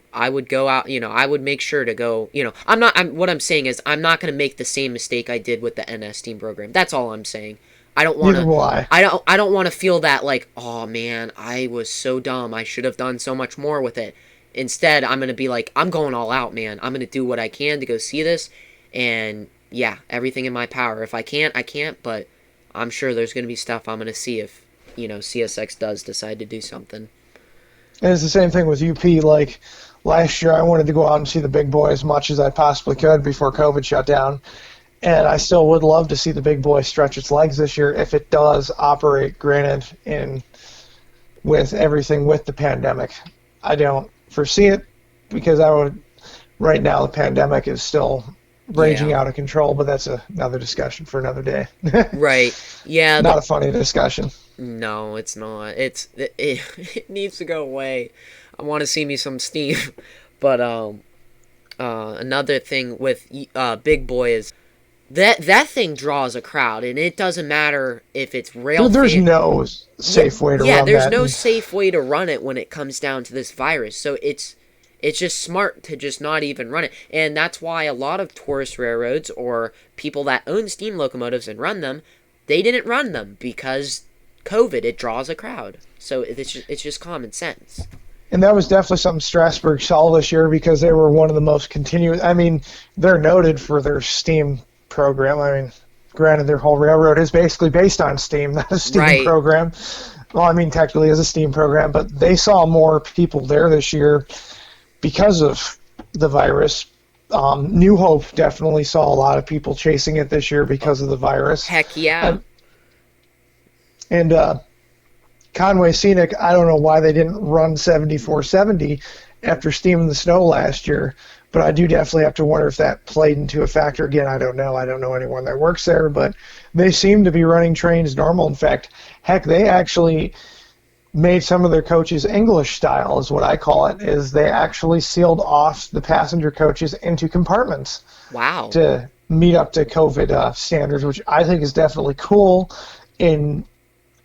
go out, I would make sure to go, what I'm saying is I'm not going to make the same mistake I did with the NS Team program. That's all I'm saying. I don't want Neither to will I. I don't want to feel that like, oh man, I was so dumb. I should have done so much more with it. Instead, I'm going to be like, I'm going all out, man. I'm going to do what I can to go see this, and yeah, everything in my power. If I can't, I can't, but I'm sure there's going to be stuff I'm going to see if, CSX does decide to do something. And it's the same thing with UP. Like last year, I wanted to go out and see the big boy as much as I possibly could before COVID shut down. And I still would love to see the big boy stretch its legs this year if it does operate, granted, with everything with the pandemic. I don't foresee it because right now the pandemic is still raging out of control, but that's another discussion for another day. Right. Yeah. Not a funny discussion. No, it's not. It needs to go away. I want to see me some Steam. But another thing with Big Boy is that thing draws a crowd, and it doesn't matter if it's rail. There's no safe way to run that. Yeah, there's no safe way to run it when it comes down to this virus. So it's just smart to just not even run it. And that's why a lot of tourist railroads or people that own steam locomotives and run them, they didn't run them because COVID, it draws a crowd. So it's just common sense. And that was definitely something Strasburg saw this year because they were one of the most continuous. I mean, they're noted for their steam program. I mean, granted, their whole railroad is basically based on steam, not a steam program. Well, I mean, technically is a steam program, but they saw more people there this year because of the virus. New Hope definitely saw a lot of people chasing it this year because of the virus. Heck yeah. And Conway Scenic, I don't know why they didn't run 7470 after Steam in the Snow last year, but I do definitely have to wonder if that played into a factor. Again, I don't know. I don't know anyone that works there, but they seem to be running trains normal. In fact, heck, they actually made some of their coaches English style, is what I call it, is they actually sealed off the passenger coaches into compartments. Wow. To meet up to COVID standards, which I think is definitely cool. And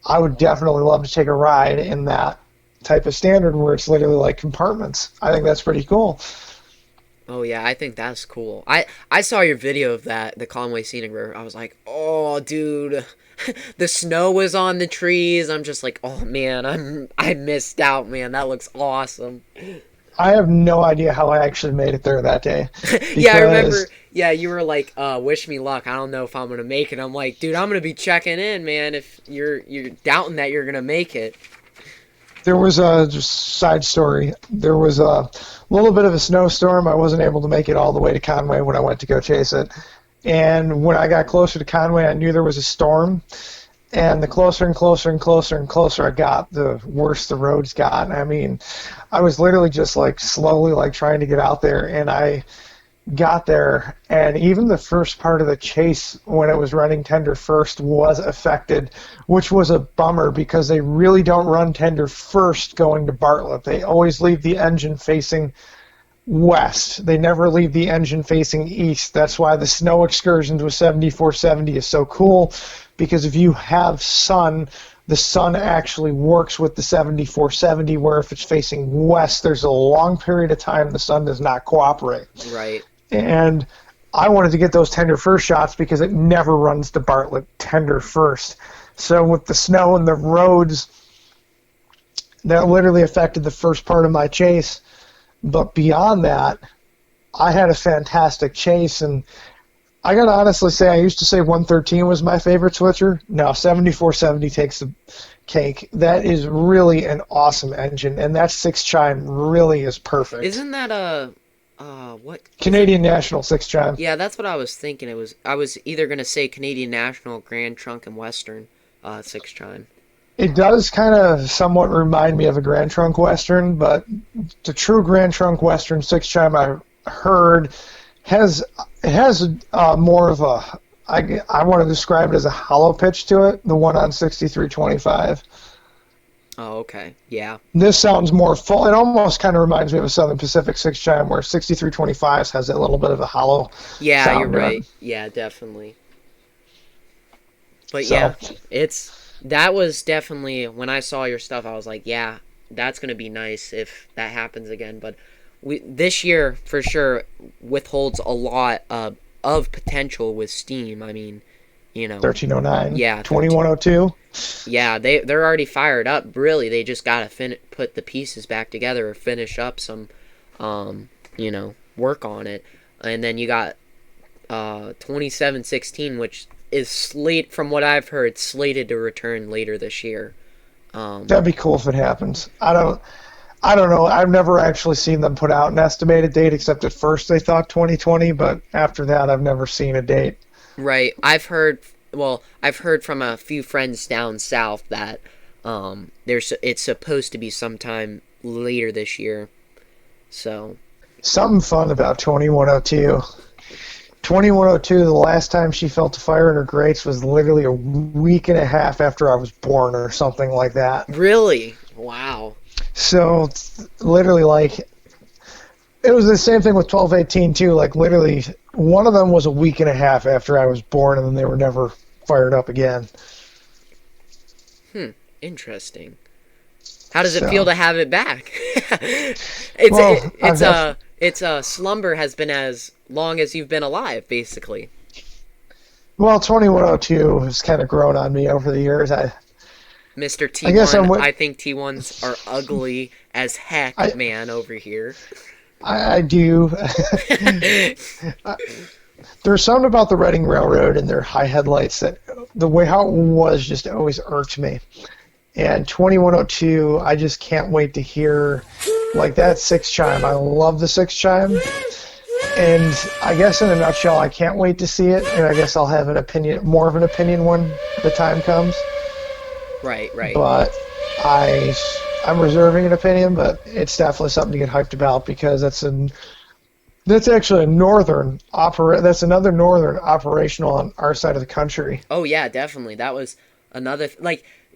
I would definitely love to take a ride in that type of standard where it's literally like compartments. I think that's pretty cool. Oh yeah, I think that's cool. I saw your video of that, the Conway Scenic River. I was like, oh dude, the snow was on the trees. I'm just like, oh man, I missed out, man. That looks awesome. I have no idea how I actually made it there that day. Yeah, I remember. Yeah, you were like, wish me luck. I don't know if I'm gonna make it. I'm like, dude, I'm gonna be checking in, man. If you're doubting that you're gonna make it. There was a just side story. There was a little bit of a snowstorm. I wasn't able to make it all the way to Conway when I went to go chase it. And when I got closer to Conway, I knew there was a storm. And the closer and closer and closer and closer I got, the worse the roads got. I mean, I was literally just like slowly like trying to get out there, and I got there, and even the first part of the chase when it was running tender first was affected, which was a bummer because they really don't run tender first going to Bartlett. They always leave the engine facing west. They never leave the engine facing east. That's why the snow excursions with 7470 is so cool, because if you have sun, the sun actually works with the 7470, where if it's facing west, there's a long period of time the sun does not cooperate. Right. And I wanted to get those tender first shots because it never runs to Bartlett tender first. So with the snow and the roads, that literally affected the first part of my chase. But beyond that, I had a fantastic chase, and I gotta honestly say, I used to say 113 was my favorite switcher. No, 7470 takes the cake. That is really an awesome engine, and that 6-chime really is perfect. Isn't that what? Canadian National 6-chime. Yeah, that's what I was thinking. I was either gonna say Canadian National, Grand Trunk, and Western 6-chime. It does kind of somewhat remind me of a Grand Trunk Western, but the true Grand Trunk Western 6-chime I heard has more of a, I want to describe it as a hollow pitch to it, the one on 6325. Oh, okay. Yeah. This sounds more full. It almost kind of reminds me of a Southern Pacific 6-chime where 6325 has that little bit of a hollow sound. You're right. Yeah, definitely. But so. Yeah, that was definitely, when I saw your stuff, I was like, yeah, that's gonna be nice if that happens again. But this year for sure withholds a lot of potential with Steam. I mean, 1309, yeah, 2102. Yeah, they're already fired up. Really, they just gotta put the pieces back together or finish up some, work on it. And then you got 2716, which is from what I've heard, slated to return later this year. That'd be cool if it happens. I don't know. I've never actually seen them put out an estimated date, except at first they thought 2020, but after that, I've never seen a date. Right. I've heard from a few friends down south that it's supposed to be sometime later this year. So something fun about 2102. 2102, the last time she felt a fire in her grates was literally a week and a half after I was born or something like that. Really? Wow. So, literally, like, it was the same thing with 1218, too. Like, literally, one of them was a week and a half after I was born, and then they were never fired up again. Interesting. How does it feel to have it back? It's a slumber has been as long as you've been alive, basically. Well, 2102 has kind of grown on me over the years. Mr. T1, I think T1s are ugly as heck, man, over here. I do. There's something about the Reading Railroad and their high headlights that the way how it was just always irked me. And 2102, I just can't wait to hear, like, that 6 chime. I love the 6 chime. And I guess in a nutshell, I can't wait to see it. And I guess I'll have more of an opinion when the time comes. Right. But I'm reserving an opinion, but it's definitely something to get hyped about because that's actually that's another northern operational on our side of the country. Oh yeah, definitely. That was another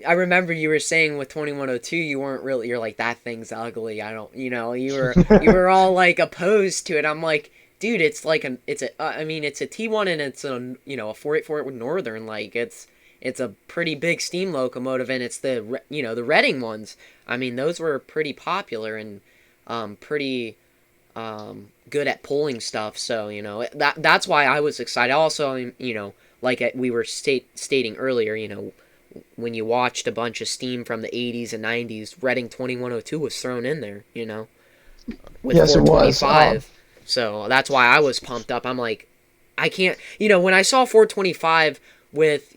I remember you were saying with 2102 you're like, that thing's ugly. You were all like opposed to it. I'm like, dude, it's a T1 and it's a 484 Northern, like it's a pretty big steam locomotive, and it's the Reading ones. I mean, those were pretty popular and pretty good at pulling stuff. So that's why I was excited. Also, like we were stating earlier, when you watched a bunch of steam from the 80s and 90s, Reading 2102 was thrown in there. With yes, 425. It was. So that's why I was pumped up. I'm like, I can't. When I saw 425 with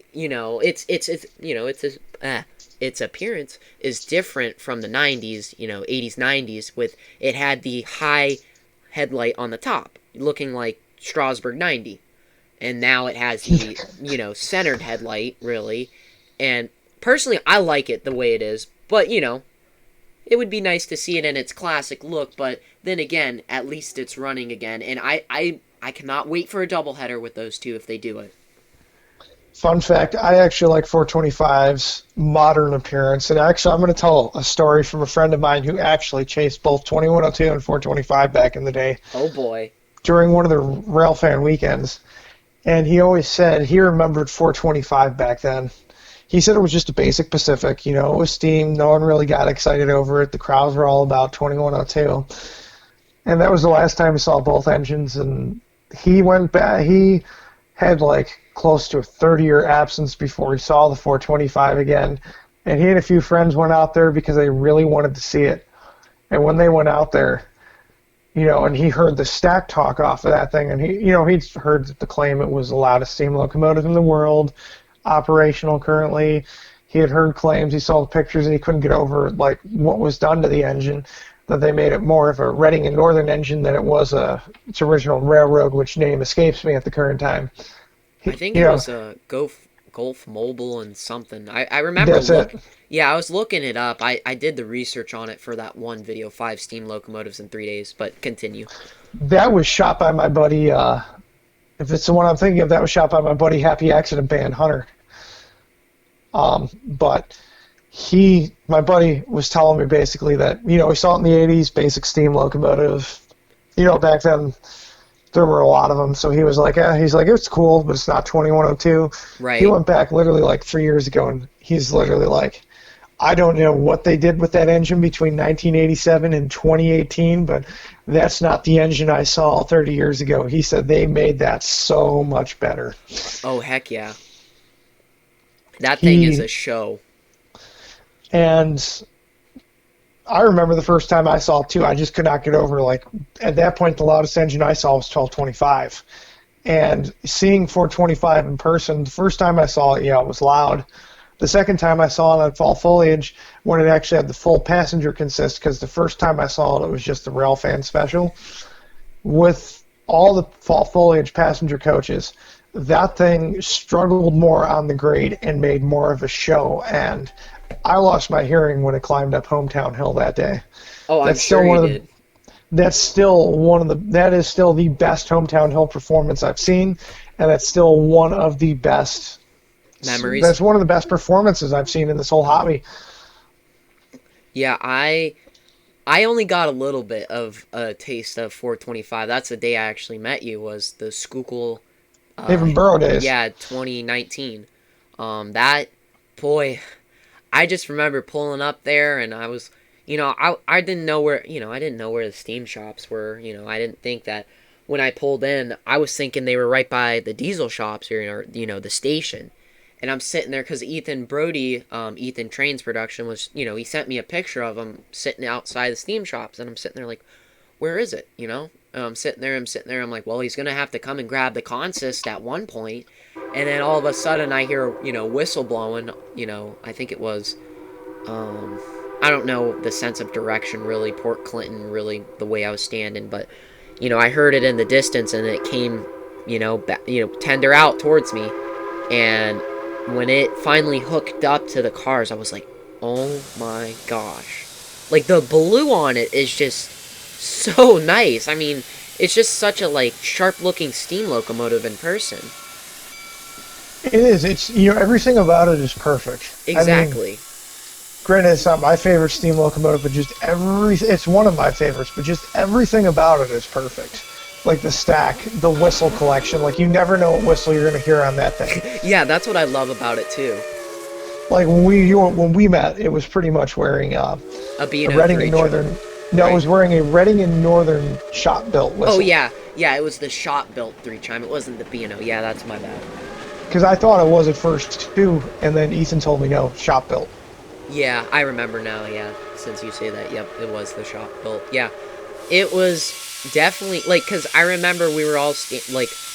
its appearance is different from the 90s, 80s, 90s, with it had the high headlight on the top, looking like Strasbourg 90. And now it has the, centered headlight, really. And personally, I like it the way it is. But, it would be nice to see it in its classic look. But then again, at least it's running again. And I cannot wait for a doubleheader with those two if they do it. Fun fact, I actually like 425's modern appearance. And actually, I'm going to tell a story from a friend of mine who actually chased both 2102 and 425 back in the day. Oh, boy. During one of the Railfan weekends. And he always said he remembered 425 back then. He said it was just a basic Pacific. It was steam. No one really got excited over it. The crowds were all about 2102. And that was the last time he saw both engines. And he went back. He had like close to a 30-year absence before he saw the 425 again. And he and a few friends went out there because they really wanted to see it. And when they went out there, and he heard the stack talk off of that thing, and he'd heard the claim it was the loudest steam locomotive in the world, operational currently. He had heard claims, he saw the pictures, and he couldn't get over like what was done to the engine, that they made it more of a Reading and Northern engine than it was its original railroad, which name escapes me at the current time. I think it was a Gulf Mobile and something. I remember. That's it. Yeah, I was looking it up. I did the research on it for that one video, 5 steam locomotives in 3 days. But continue. That was shot by my buddy. If it's the one I'm thinking of, that was shot by my buddy Happy Accident Band Hunter. But my buddy was telling me basically that he saw it in the 80s, basic steam locomotive. Back then there were a lot of them, so he was like, it's cool, but it's not 2102. Right. He went back literally like 3 years ago, and he's literally like, I don't know what they did with that engine between 1987 and 2018, but that's not the engine I saw 30 years ago. He said they made that so much better. Oh, heck yeah. That thing is He a show. and I remember the first time I saw it too. I just could not get over, like, at that point the loudest engine I saw was 1225. And seeing 425 in person, the first time I saw it, yeah, it was loud. The second time I saw it on fall foliage, when it actually had the full passenger consist, because the first time I saw it, it was just the rail fan special. With all the fall foliage passenger coaches, that thing struggled more on the grade and made more of a show. And I lost my hearing when it climbed up Hometown Hill that day. Oh, I'm That's sure still you one of did. that is still the best Hometown Hill performance I've seen, and that's still one of the best. Memories? That's one of the best performances I've seen in this whole hobby. Yeah, I only got a little bit of a taste of 425. That's the day I actually met you, was the Schuylkill, Even Burrow days. yeah, 2019. That, boy, I just remember pulling up there, and I was, I didn't know where, I didn't know where the steam shops were. I didn't think that when I pulled in, I was thinking they were right by the diesel shops or, the station. And I'm sitting there because Ethan Brody, Ethan Trainz production was, he sent me a picture of him sitting outside the steam shops. And I'm sitting there like, where is it? I'm sitting there. I'm like, well, he's going to have to come and grab the consist at one point. And then all of a sudden I hear, whistle blowing, I think it was, I don't know the sense of direction really, Port Clinton, really the way I was standing. But, I heard it in the distance and it came, tender out towards me. And when it finally hooked up to the cars, I was like, oh my gosh. Like, the blue on it is just so nice. I mean, it's just such a, like, sharp-looking steam locomotive in person. It is. It's, everything about it is perfect. Exactly. I mean, granted, it's not my favorite steam locomotive, but just it's one of my favorites, but just everything about it is perfect. Like the stack, the whistle collection. Like, you never know what whistle you're going to hear on that thing. Yeah, that's what I love about it, too. Like, when we met, it was pretty much wearing a B&O Reading and Northern. No, right. It was wearing a Reading and Northern shop-built whistle. Oh, yeah. Yeah, it was the shop-built 3-chime. It wasn't the B&O. Yeah, that's my bad. Because I thought it was at first, too, and then Ethan told me, no, shop-built. Yeah, I remember now, yeah. Since you say that, yep, it was the shop-built. Yeah, it was definitely, like, because I remember we were all,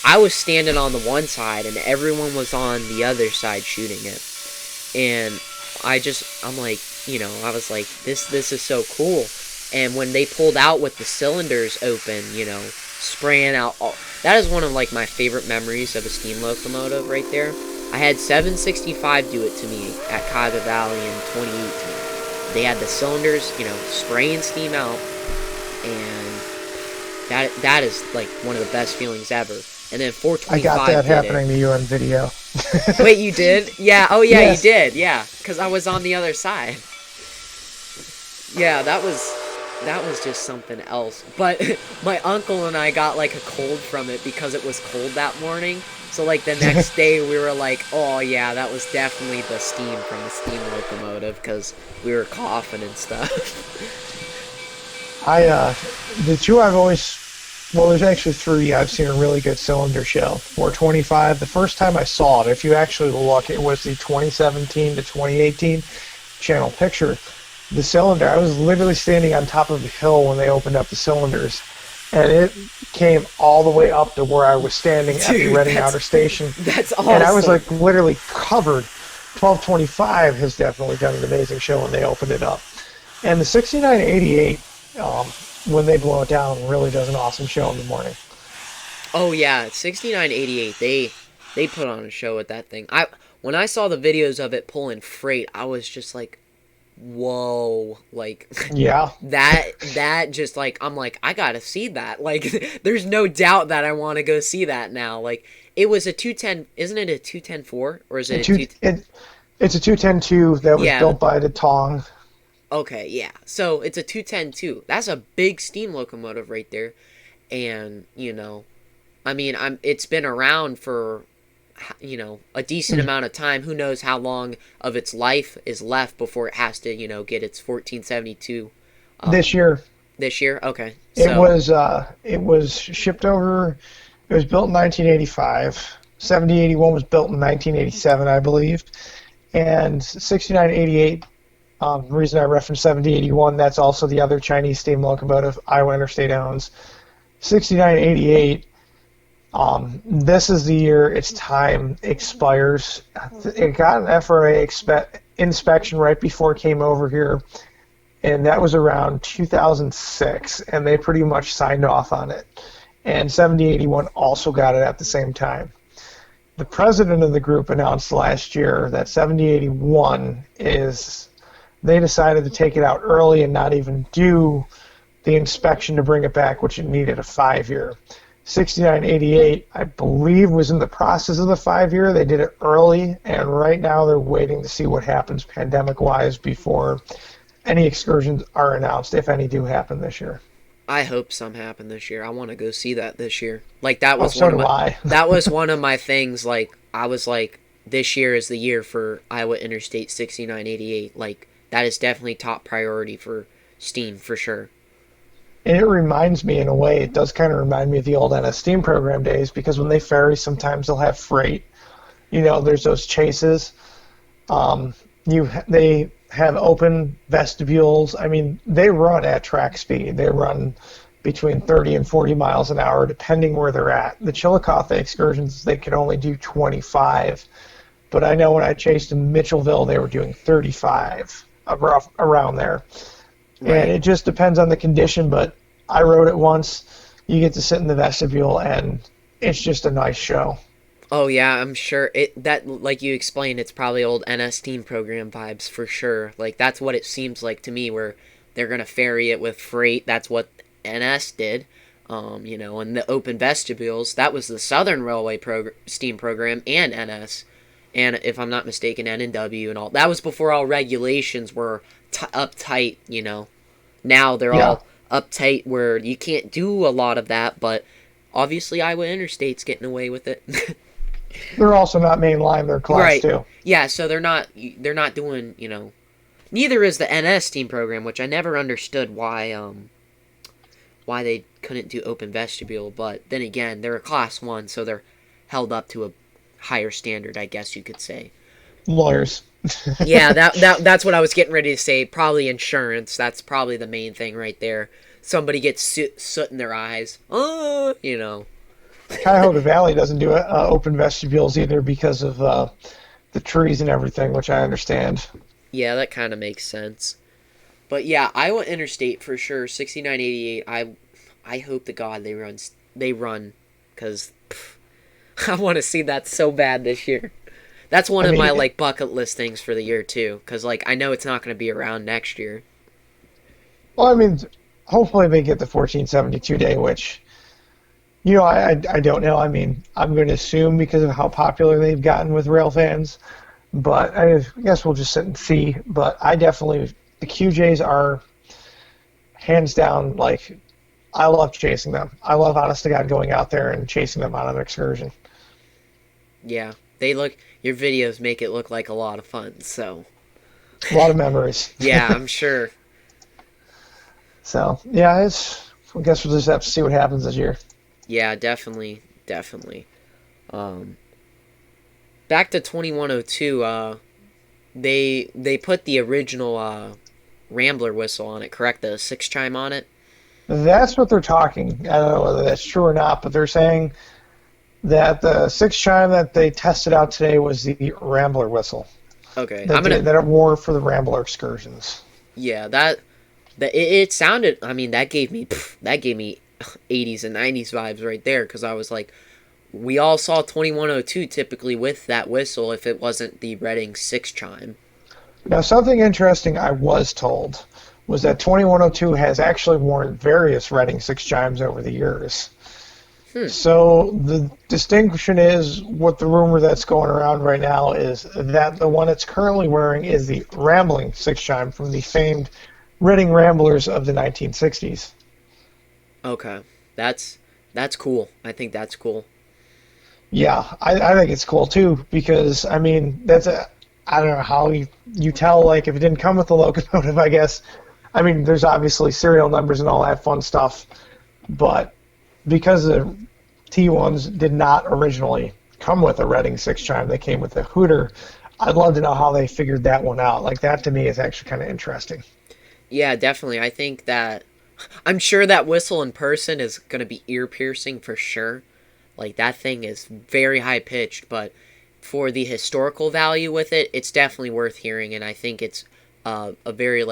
I was standing on the one side, and everyone was on the other side shooting it. And I'm like, I was like, this is so cool. And when they pulled out with the cylinders open, spraying out, that is one of, like, my favorite memories of a steam locomotive right there. I had 765 do it to me at Cuyahoga Valley in 2018. They had the cylinders, spraying steam out, and that is, like, one of the best feelings ever. And then 425 I got that happening to you on video. Wait, you did? Yeah, oh yeah, Yes. You did, yeah, because I was on the other side. Yeah, that was just something else. But my uncle and I got, like, a cold from it because it was cold that morning. So, like, the next day we were like, oh yeah, that was definitely the steam from the steam locomotive, because we were coughing and stuff. The two I've always, well, there's actually three I've seen a really good cylinder show. 425, the first time I saw it, if you actually look, it was the 2017 to 2018 channel picture. The cylinder, I was literally standing on top of the hill when they opened up the cylinders, and it came all the way up to where I was standing at the Reading Outer Station. That's awesome. And I was, like, literally covered. 1225 has definitely done an amazing show when they opened it up. And the 6988, when they blow it down, really does an awesome show in the morning. Oh yeah, 6988, they put on a show with that thing. When I saw the videos of it pulling freight, I was just like, whoa, like, yeah, that just, like, I'm like, I gotta see that. Like, there's no doubt that I want to go see that now. Like, it was a 210, isn't it a 210-4, or is it it's a 210-2 that was built by the Tong. Okay, yeah, so it's a 210-2. That's a big steam locomotive right there. And I mean, it's been around for a decent amount of time. Who knows how long of its life is left before it has to, get its 1472 This year. this year? Okay. It was shipped over. It was built in 1985. 7081 was built in 1987, I believe. And 6988, the reason I referenced 7081, that's also the other Chinese steam locomotive Iowa Interstate owns. 6988, this is the year its time expires. It got an FRA inspection right before it came over here, and that was around 2006, and they pretty much signed off on it. And 7081 also got it at the same time. The president of the group announced last year that 7081 they decided to take it out early and not even do the inspection to bring it back, which it needed a 5-year. 6988, I believe, was in the process of the 5-year. They did it early, and right now they're waiting to see what happens pandemic-wise before any excursions are announced, if any do happen this year. I hope some happen this year. I want to go see that this year. Like that was that was one of my things. Like I was like, this year is the year for Iowa Interstate 6988. Like that is definitely top priority for Steam for sure. And it reminds me, in a way, it does kind of remind me of the old NS Steam program days, because when they ferry, sometimes they'll have freight. There's those chases. They have open vestibules. I mean, they run at track speed. They run between 30 and 40 miles an hour, depending where they're at. The Chillicothe excursions, they could only do 25. But I know when I chased in Mitchellville, they were doing 35, around there. Right. And it just depends on the condition, but I rode it once. You get to sit in the vestibule, and it's just a nice show. Oh yeah, I'm sure that like you explained, it's probably old NS Steam program vibes for sure. Like that's what it seems like to me, where they're gonna ferry it with freight. That's what NS did, and the open vestibules. That was the Southern Railway Steam program and NS, and if I'm not mistaken, N&W and all. That was before all regulations were uptight. Now they're all uptight where you can't do a lot of that, but obviously Iowa Interstate's getting away with it. They're also not mainline, they're class 2. Yeah, so they're not doing, neither is the NS Steam program, which I never understood why they couldn't do open vestibule, but then again, they're a class 1, so they're held up to a higher standard, I guess you could say. Lawyers. Yeah, that's what I was getting ready to say. Probably insurance. That's probably the main thing right there. Somebody gets soot in their eyes. Cuyahoga Valley doesn't do open vestibules either because of the trees and everything, which I understand. Yeah, that kind of makes sense. But yeah, Iowa Interstate for sure. 6988. I hope to God they run, because I want to see that so bad this year. That's one of my bucket list things for the year too, because I know it's not going to be around next year. Well, hopefully they get the 1472 day, which. I don't know. I'm going to assume because of how popular they've gotten with rail fans, but I guess we'll just sit and see. But the QJs are hands down, I love chasing them. I love, honest to God, going out there and chasing them on an excursion. Yeah, your videos make it look like a lot of fun, so. A lot of memories. Yeah, I'm sure. So, yeah, I guess we'll just have to see what happens this year. Yeah, definitely. Back to 2102, they put the original Rambler whistle on it, correct? The 6 chime on it? That's what they're talking. I don't know whether that's true or not, but they're saying that the 6 chime that they tested out today was the Rambler whistle. Okay. That it wore for the Rambler excursions. Yeah, it sounded, that gave me 80s and 90s vibes right there, because I was like, we all saw 2102 typically with that whistle if it wasn't the Reading 6 chime. Now, something interesting I was told was that 2102 has actually worn various Reading 6 chimes over the years. So the distinction is, what the rumor that's going around right now is that the one it's currently wearing is the Rambling 6 chime from the famed Reading Ramblers of the 1960s. Okay, that's cool. I think that's cool. Yeah, I think it's cool too because I mean I don't know how you tell like if it didn't come with the locomotive. I guess I mean there's obviously serial numbers and all that fun stuff, but because the T1s did not originally come with a Reading 6 chime, they came with a Hooter. I'd love to know how they figured that one out. Like that to me is actually kind of interesting. Yeah, definitely. I think that I'm sure that whistle in person is going to be ear piercing for sure. Like that thing is very high pitched, but for the historical value with it, it's definitely worth hearing, and I think it's a very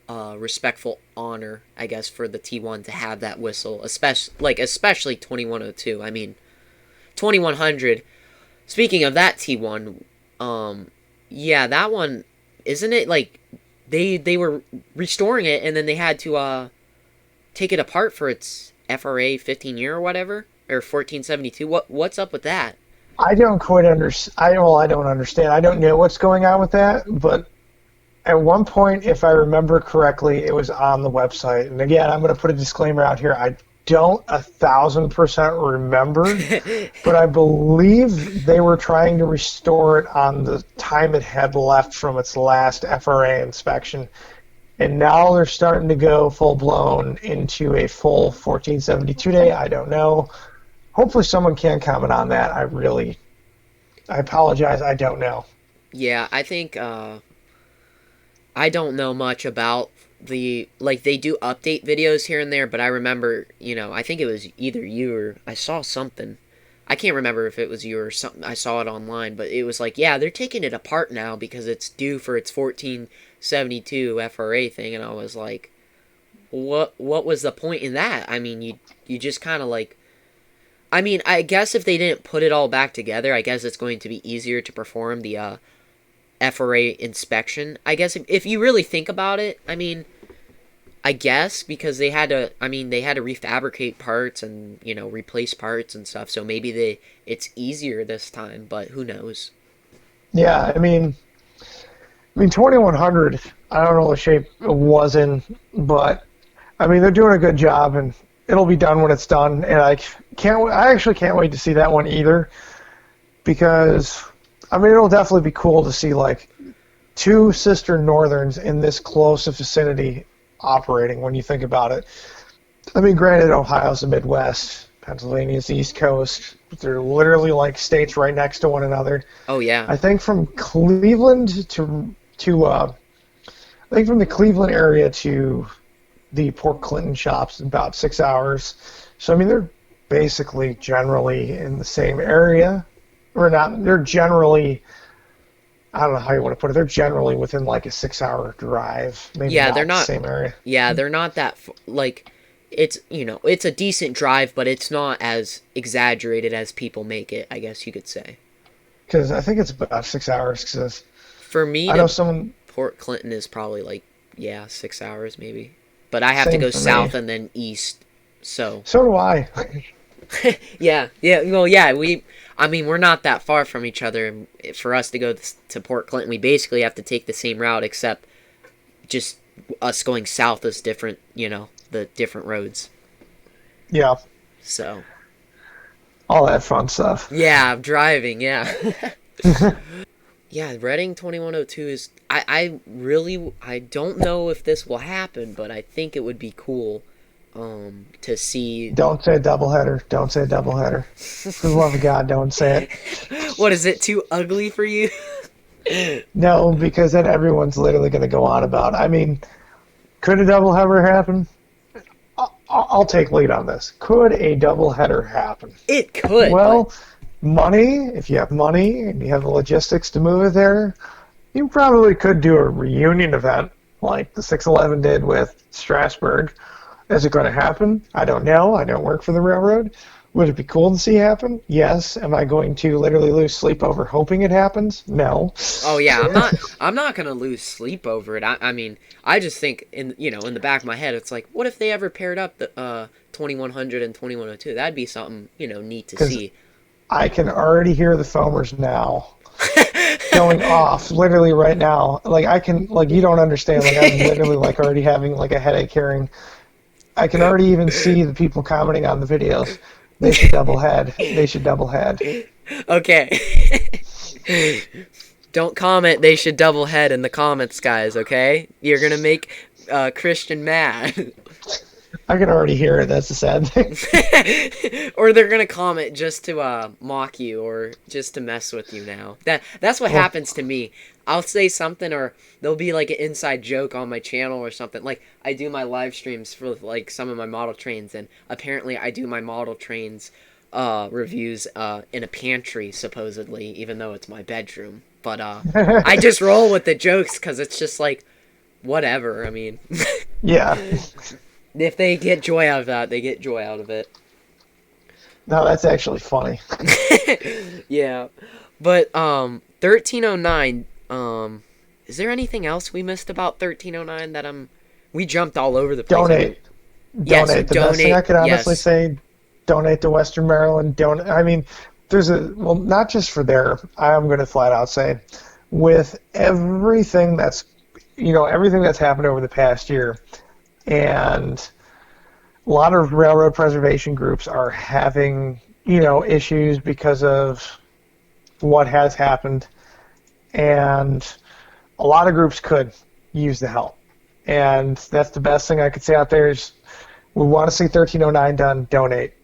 respectful honor, I guess, for the T1 to have that whistle, especially 2102. I mean, 2100. Speaking of that T1, yeah, that one isn't it like they were restoring it and then they had to take it apart for its FRA 15 year or whatever or 1472. What's up with that? I don't quite understand. I don't understand. I don't know what's going on with that, but at one point, if I remember correctly, it was on the website. And again, I'm going to put a disclaimer out here. I don't 1,000% remember, but I believe they were trying to restore it on the time it had left from its last FRA inspection. And now they're starting to go full-blown into a full 1472 day. I don't know. Hopefully someone can comment on that. I apologize. I don't know. Yeah, I think I don't know much about they do update videos here and there, but I remember, I think it was either you or I saw something. I can't remember if it was you or something. I saw it online, but it was like, yeah, they're taking it apart now because it's due for its 1472 FRA thing, and I was like, what was the point in that? I mean, you just kind of I mean, I guess if they didn't put it all back together, I guess it's going to be easier to perform the FRA inspection. I guess if you really think about it, I mean, I guess because they had to refabricate parts and, replace parts and stuff. So maybe it's easier this time, but who knows? Yeah, I mean 2100, I don't know what shape it was in, but I mean, they're doing a good job and it'll be done when it's done. And I actually can't wait to see that one either because I mean, it'll definitely be cool to see like two sister Northerns in this close a vicinity operating when you think about it. I mean, granted, Ohio's the Midwest, Pennsylvania's the East Coast. They're literally like states right next to one another. Oh yeah. I think from Cleveland to I think from the Cleveland area to the Port Clinton shops in about 6 hours. So I mean, they're basically generally in the same area. Or not, they're generally, I don't know how you want to put it, they're generally within like a 6 hour drive. Maybe yeah, they're not the same area. Yeah, they're not that, it's, it's a decent drive, but it's not as exaggerated as people make it, I guess you could say. Because I think it's about 6 hours. Cause for me, I know someone, Port Clinton is probably 6 hours maybe. But I have to go south and then east, so. So do I. yeah, well, yeah, we're not that far from each other. And for us to go to Port Clinton, we basically have to take the same route, except just us going south is different, the different roads. Yeah. So. All that fun stuff. Yeah, driving, yeah. Yeah, Reading 2102 is, I don't know if this will happen, but I think it would be cool. To see. Don't say doubleheader. Don't say doubleheader. For the love of God, don't say it. What, is it too ugly for you? No, because then everyone's literally going to go on about it. I mean, could a doubleheader happen? I'll take lead on this. Could a doubleheader happen? It could. Well, money, if you have money and you have the logistics to move it there, you probably could do a reunion event like the 611 did with Strasburg. Is it going to happen? I don't know. I don't work for the railroad. Would it be cool to see happen? Yes. Am I going to literally lose sleep over hoping it happens? No. Oh yeah, I'm not going to lose sleep over it. I mean, I just think in the back of my head, it's like, what if they ever paired up the 2100 and 2102? That'd be something, neat to see. I can already hear the foamers now. Going off literally right now. You don't understand. I'm literally already having a headache hearing. I can already even see the people commenting on the videos. They should double head. They should double head. Okay. Don't comment they should double head in the comments, guys, okay? You're gonna make Christian mad. I can already hear it. That's the sad thing. Or they're gonna comment just to mock you or just to mess with you now. That's what Well, happens to me. I'll say something or there'll be like an inside joke on my channel or something. Like I do my live streams for like some of my model trains, and apparently I do my model trains reviews in a pantry supposedly, even though it's my bedroom. But I just roll with the jokes because it's just like whatever. I mean, yeah. if they get joy out of that, they get joy out of it. No, that's actually funny. Yeah, but 1309. Is there anything else we missed about 1309 that we jumped all over the place? Donate. Yes, Donate. The best thing I could honestly yes. say, donate to Western Maryland. I mean, not just for there. I'm going to flat out say, with everything everything that's happened over the past year, and a lot of railroad preservation groups are having, issues because of what has happened, and a lot of groups could use the help. And that's the best thing I could say out there is we want to see 1309 done, donate.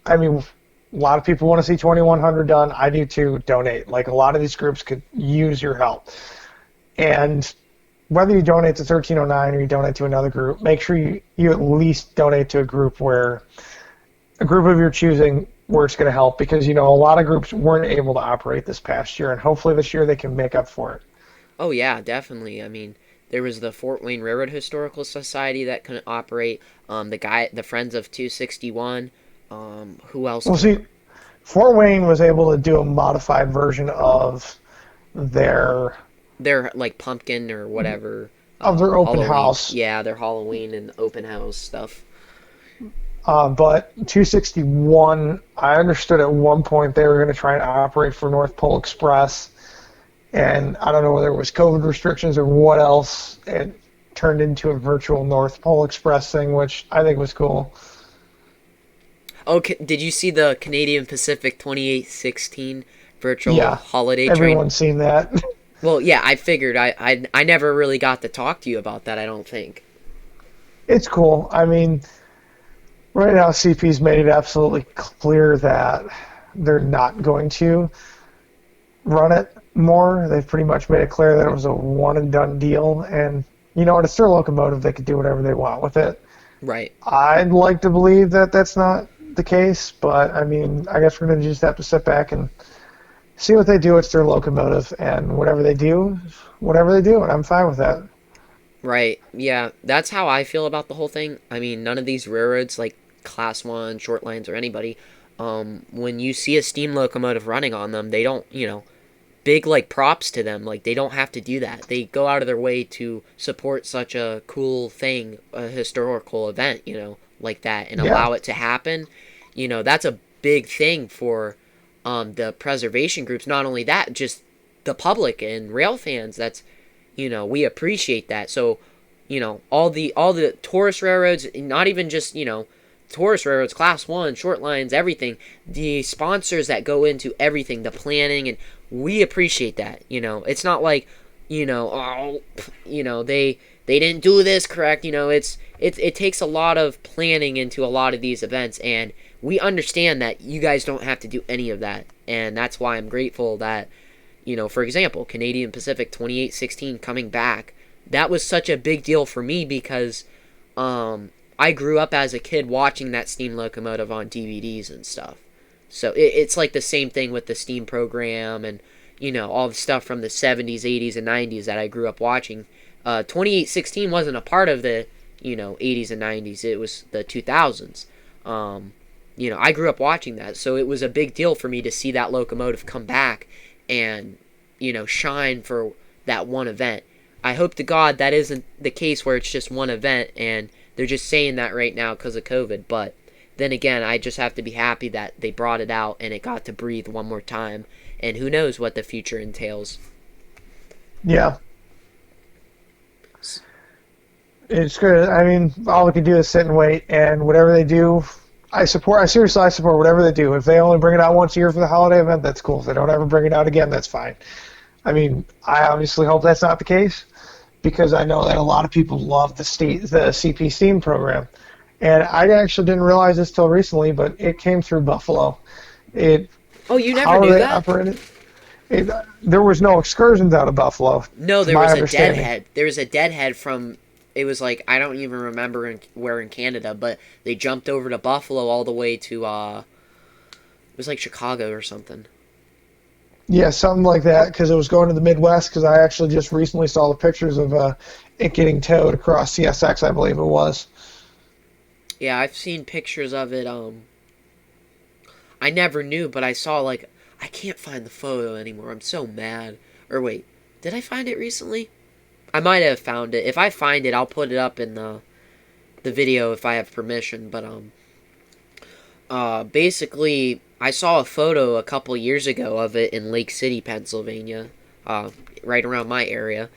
I mean, a lot of people want to see 2100 done. I do too, donate. Like a lot of these groups could use your help. And whether you donate to 1309 or you donate to another group, make sure you at least donate to a group of your choosing where it's going to help, because, a lot of groups weren't able to operate this past year, and hopefully this year they can make up for it. Oh yeah, definitely. I mean, there was the Fort Wayne Railroad Historical Society that couldn't operate. The Friends of 261. Who else? Well, see, Fort Wayne was able to do a modified version of their like pumpkin or whatever. of their open Halloween. house. Yeah, their Halloween and open house stuff. But 261, I understood at one point they were going to try and operate for North Pole Express, and I don't know whether it was COVID restrictions or what else. It turned into a virtual North Pole Express thing, which I think was cool. Okay, did you see the Canadian Pacific 2816 virtual Yeah, holiday train? everyone's seen that. Well, yeah, I figured. I never really got to talk to you about that, I don't think. It's cool. I mean, right now CP's made it absolutely clear that they're not going to run it more. They've pretty much made it clear that it was a one and done deal, and it's their locomotive. They could do whatever they want with it. Right. I'd like to believe that that's not the case, but I mean, I guess we're going to just have to sit back and see what they do. It's their locomotive, and whatever they do, and I'm fine with that. Right. Yeah, that's how I feel about the whole thing. I mean, none of these railroads, like Class 1, short lines, or anybody, when you see a steam locomotive running on them, they don't, big, like, props to them. Like, they don't have to do that. They go out of their way to support such a cool thing, a historical event, like that, and allow it to happen. That's a big thing for the preservation groups. Not only that, just the public and rail fans. That's, we appreciate that. So, all the tourist railroads, not even just, tourist railroads, Class 1, short lines, everything, the sponsors that go into everything, the planning, and we appreciate that. It's not like, they didn't do this correct. It takes a lot of planning into a lot of these events, and we understand that you guys don't have to do any of that. And that's why I'm grateful that, for example, Canadian Pacific 2816 coming back, that was such a big deal for me because I grew up as a kid watching that steam locomotive on DVDs and stuff. So it's like the same thing with the steam program and, all the stuff from the 70s, 80s, and 90s that I grew up watching. 2816 wasn't a part of the, 80s and 90s. It was the 2000s. I grew up watching that. So it was a big deal for me to see that locomotive come back and, shine for that one event. I hope to God that isn't the case where it's just one event and they're just saying that right now because of COVID. But then again, I just have to be happy that they brought it out and it got to breathe one more time. And who knows what the future entails. Yeah. It's good. I mean, all we can do is sit and wait, and whatever they do, I seriously support whatever they do. If they only bring it out once a year for the holiday event, that's cool. If they don't ever bring it out again, that's fine. I mean, I obviously hope that's not the case because I know that a lot of people love the CP Steam program. And I actually didn't realize this till recently, but it came through Buffalo. Oh, you never How knew they that? operated, there was no excursions out of Buffalo, No, to there my was a understanding. deadhead. There was a deadhead from. It was like I don't even remember where in Canada, but they jumped over to Buffalo all the way to it was like Chicago or something. Yeah, something like that, because it was going to the Midwest, because I actually just recently saw the pictures of it getting towed across CSX, I believe it was. Yeah, I've seen pictures of it. I never knew, but I saw like I can't find the photo anymore. I'm so mad. Or wait, did I find it recently? I might have found it. If I find it, I'll put it up in the video if I have permission. But basically, I saw a photo a couple years ago of it in Lake City, Pennsylvania, right around my area,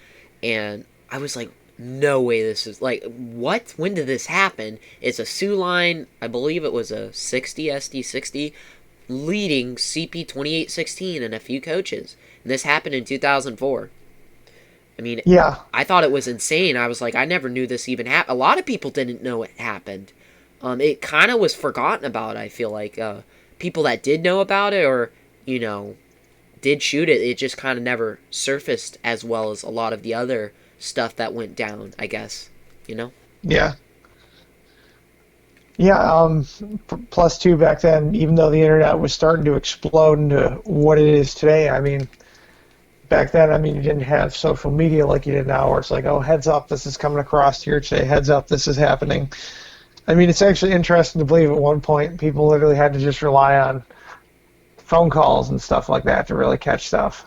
and I was like, no way this is, like, what? When did this happen? It's a Sioux line, I believe it was a 60, SD60, leading CP 2816 and a few coaches. And this happened in 2004. I mean, Yeah, I thought it was insane. I was like, I never knew this even happened. A lot of people didn't know it happened. It kind of was forgotten about, I feel like. People that did know about it or, you know, did shoot it, it just kind of never surfaced as well as a lot of the other stuff that went down, I guess. You know? yeah. Yeah, plus two back then, even though the internet was starting to explode into what it is today, I mean, back then, I mean, you didn't have social media like you did now, where it's like, oh, heads up, this is coming across here today, heads up, this is happening. I mean, it's actually interesting to believe at one point people literally had to just rely on phone calls and stuff like that to really catch stuff.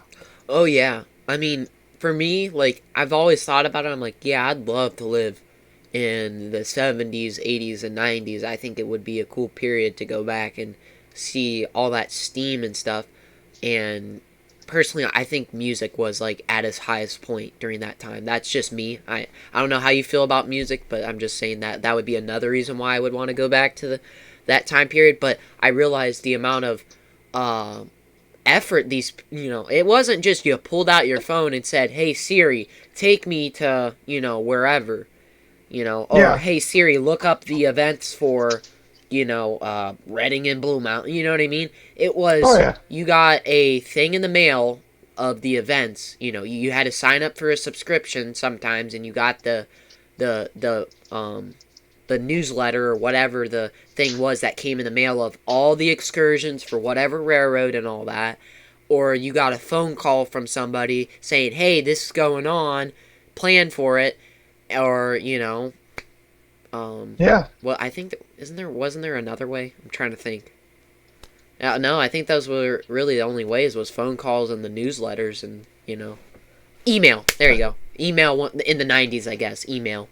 Oh, yeah. I mean, for me, like, I've always thought about it. I'm like, yeah, I'd love to live in the 70s, 80s, and 90s. I think it would be a cool period to go back and see all that steam and stuff. And personally, I think music was like at its highest point during that time. That's just me. I don't know how you feel about music, but I'm just saying that that would be another reason why I would want to go back to that time period. But I realized the amount of uh, effort these, it wasn't just you pulled out your phone and said, "Hey Siri, take me to wherever," or Yeah. "Hey Siri, look up the events for." Reading and Blue Mountain, you know what I mean? It Oh was, yeah. you got a thing in the mail of the events, you had to sign up for a subscription sometimes, and you got the, the newsletter or whatever the thing was that came in the mail of all the excursions for whatever railroad and all that, or you got a phone call from somebody saying, hey, this is going on, plan for it, or, Yeah. well, I think wasn't there another way? I'm trying to think. No, I think those were really the only ways was phone calls and the newsletters and email. There you go. Email in the 90s, I guess. Email.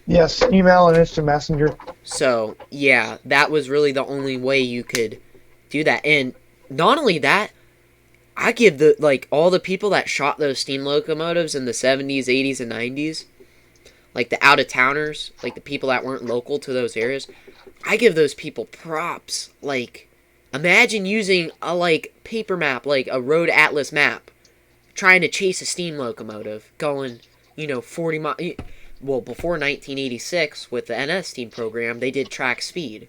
Yes. Email and instant messenger. So yeah, that was really the only way you could do that. And not only that, I give all the people that shot those steam locomotives in the 70s, 80s, and 90s, like the out of towners, like the people that weren't local to those areas, I give those people props. Like, imagine using a paper map, like a road atlas map, trying to chase a steam locomotive, going 40 miles. Well, before 1986, with the NS steam program, they did track speed.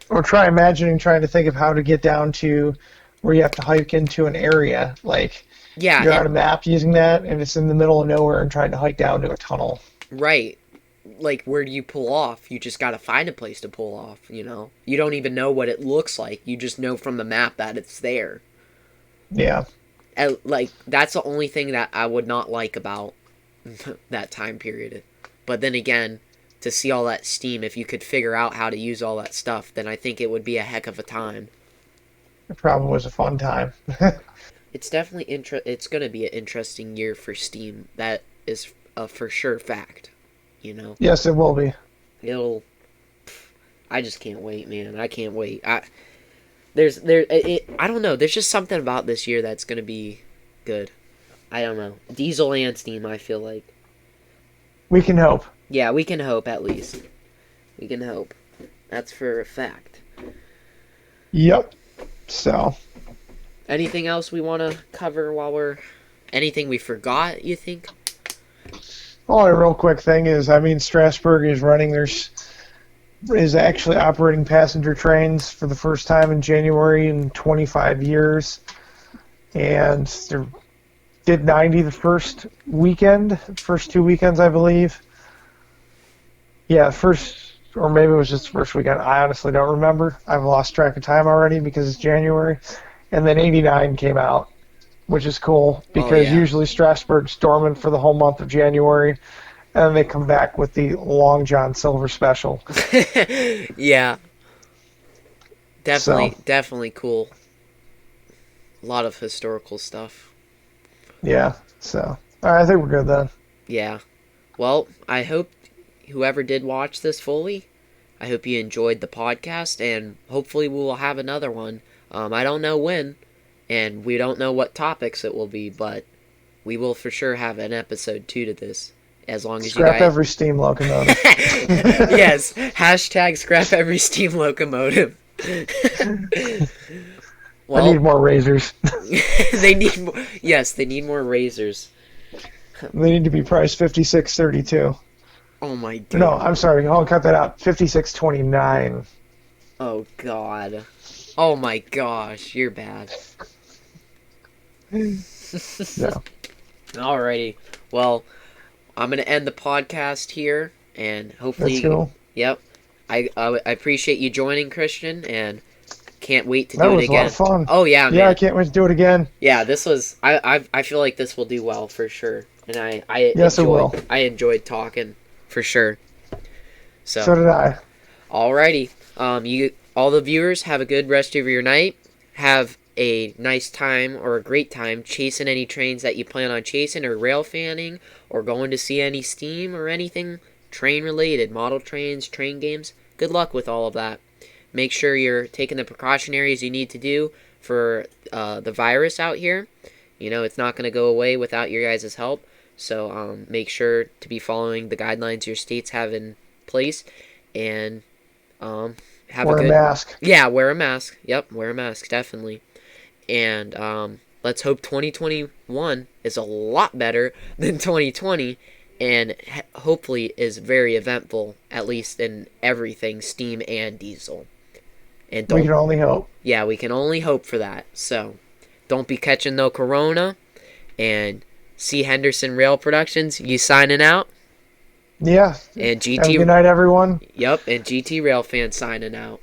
Or try imagining trying to think of how to get down to where you have to hike into an area. Like Yeah, you're and on a map using that, and it's in the middle of nowhere, and trying to hike down to a tunnel. right. Like, where do you pull off? You just gotta find a place to pull off, You don't even know what it looks like. You just know from the map that it's there. Yeah. And, that's the only thing that I would not like about that time period. But then again, to see all that steam, if you could figure out how to use all that stuff, then I think it would be a heck of a time. It probably was a fun time. It's definitely it's going to be an interesting year for Steam. That is a for sure fact, Yes, it will be. It'll I just can't wait, man. I can't wait. I don't know. There's just something about this year that's going to be good. I don't know. Diesel and Steam, I feel like. We can hope. Yeah, we can hope at least. We can hope. That's for a fact. Yep. So. Anything else we want to cover while we're... Anything we forgot, you think? Only a real quick thing is, Strasburg is actually operating passenger trains for the first time in January in 25 years. And they did 90 the first 2 weekends, I believe. Yeah, or maybe it was just the first weekend. I honestly don't remember. I've lost track of time already because it's January. And then 89 came out, which is cool because usually Strasburg's dormant for the whole month of January, and then they come back with the Long John Silver special. Yeah. Definitely cool. A lot of historical stuff. Yeah, so. All right, I think we're good then. Yeah. Well, I hope whoever did watch this fully, I hope you enjoyed the podcast, and hopefully we will have another one. I don't know when, and we don't know what topics it will be, but we will for sure have an episode 2 to this, as long as scrap you guys... every steam locomotive. Yes, hashtag scrap every steam locomotive. Well, I need more razors. They need more razors. They need to be priced $56.32. Oh my god. No, I'm sorry. I'll cut that out. $56.29. Oh god. Oh my gosh, you're bad. Yeah. Alrighty. Well, I'm gonna end the podcast here, and hopefully. That's cool. Yep. I appreciate you joining, Christian, and can't wait to do it again. That was a lot of fun. Oh yeah, man. Yeah, I can't wait to do it again. Yeah, this was. I feel like this will do well for sure, and yes, it will. I enjoyed talking for sure. So did I. Alrighty. All the viewers, have a good rest of your night. Have a nice time or a great time chasing any trains that you plan on chasing, or rail fanning, or going to see any Steam or anything train related, model trains, train games. Good luck with all of that. Make sure you're taking the precautionaries you need to do for the virus out here. You know, it's not going to go away without your guys' help. So make sure to be following the guidelines your states have in place, and wear a mask. Yeah, wear a mask. Yep, wear a mask, definitely. And let's hope 2021 is a lot better than 2020, and hopefully is very eventful, at least in everything, Steam and Diesel. And we can only hope. Yeah, we can only hope for that. So, don't be catching no corona, and C. Henderson Rail Productions, you signing out? Yeah. And GT. Have a good night, everyone. Yep, and GT Rail Fan signing out.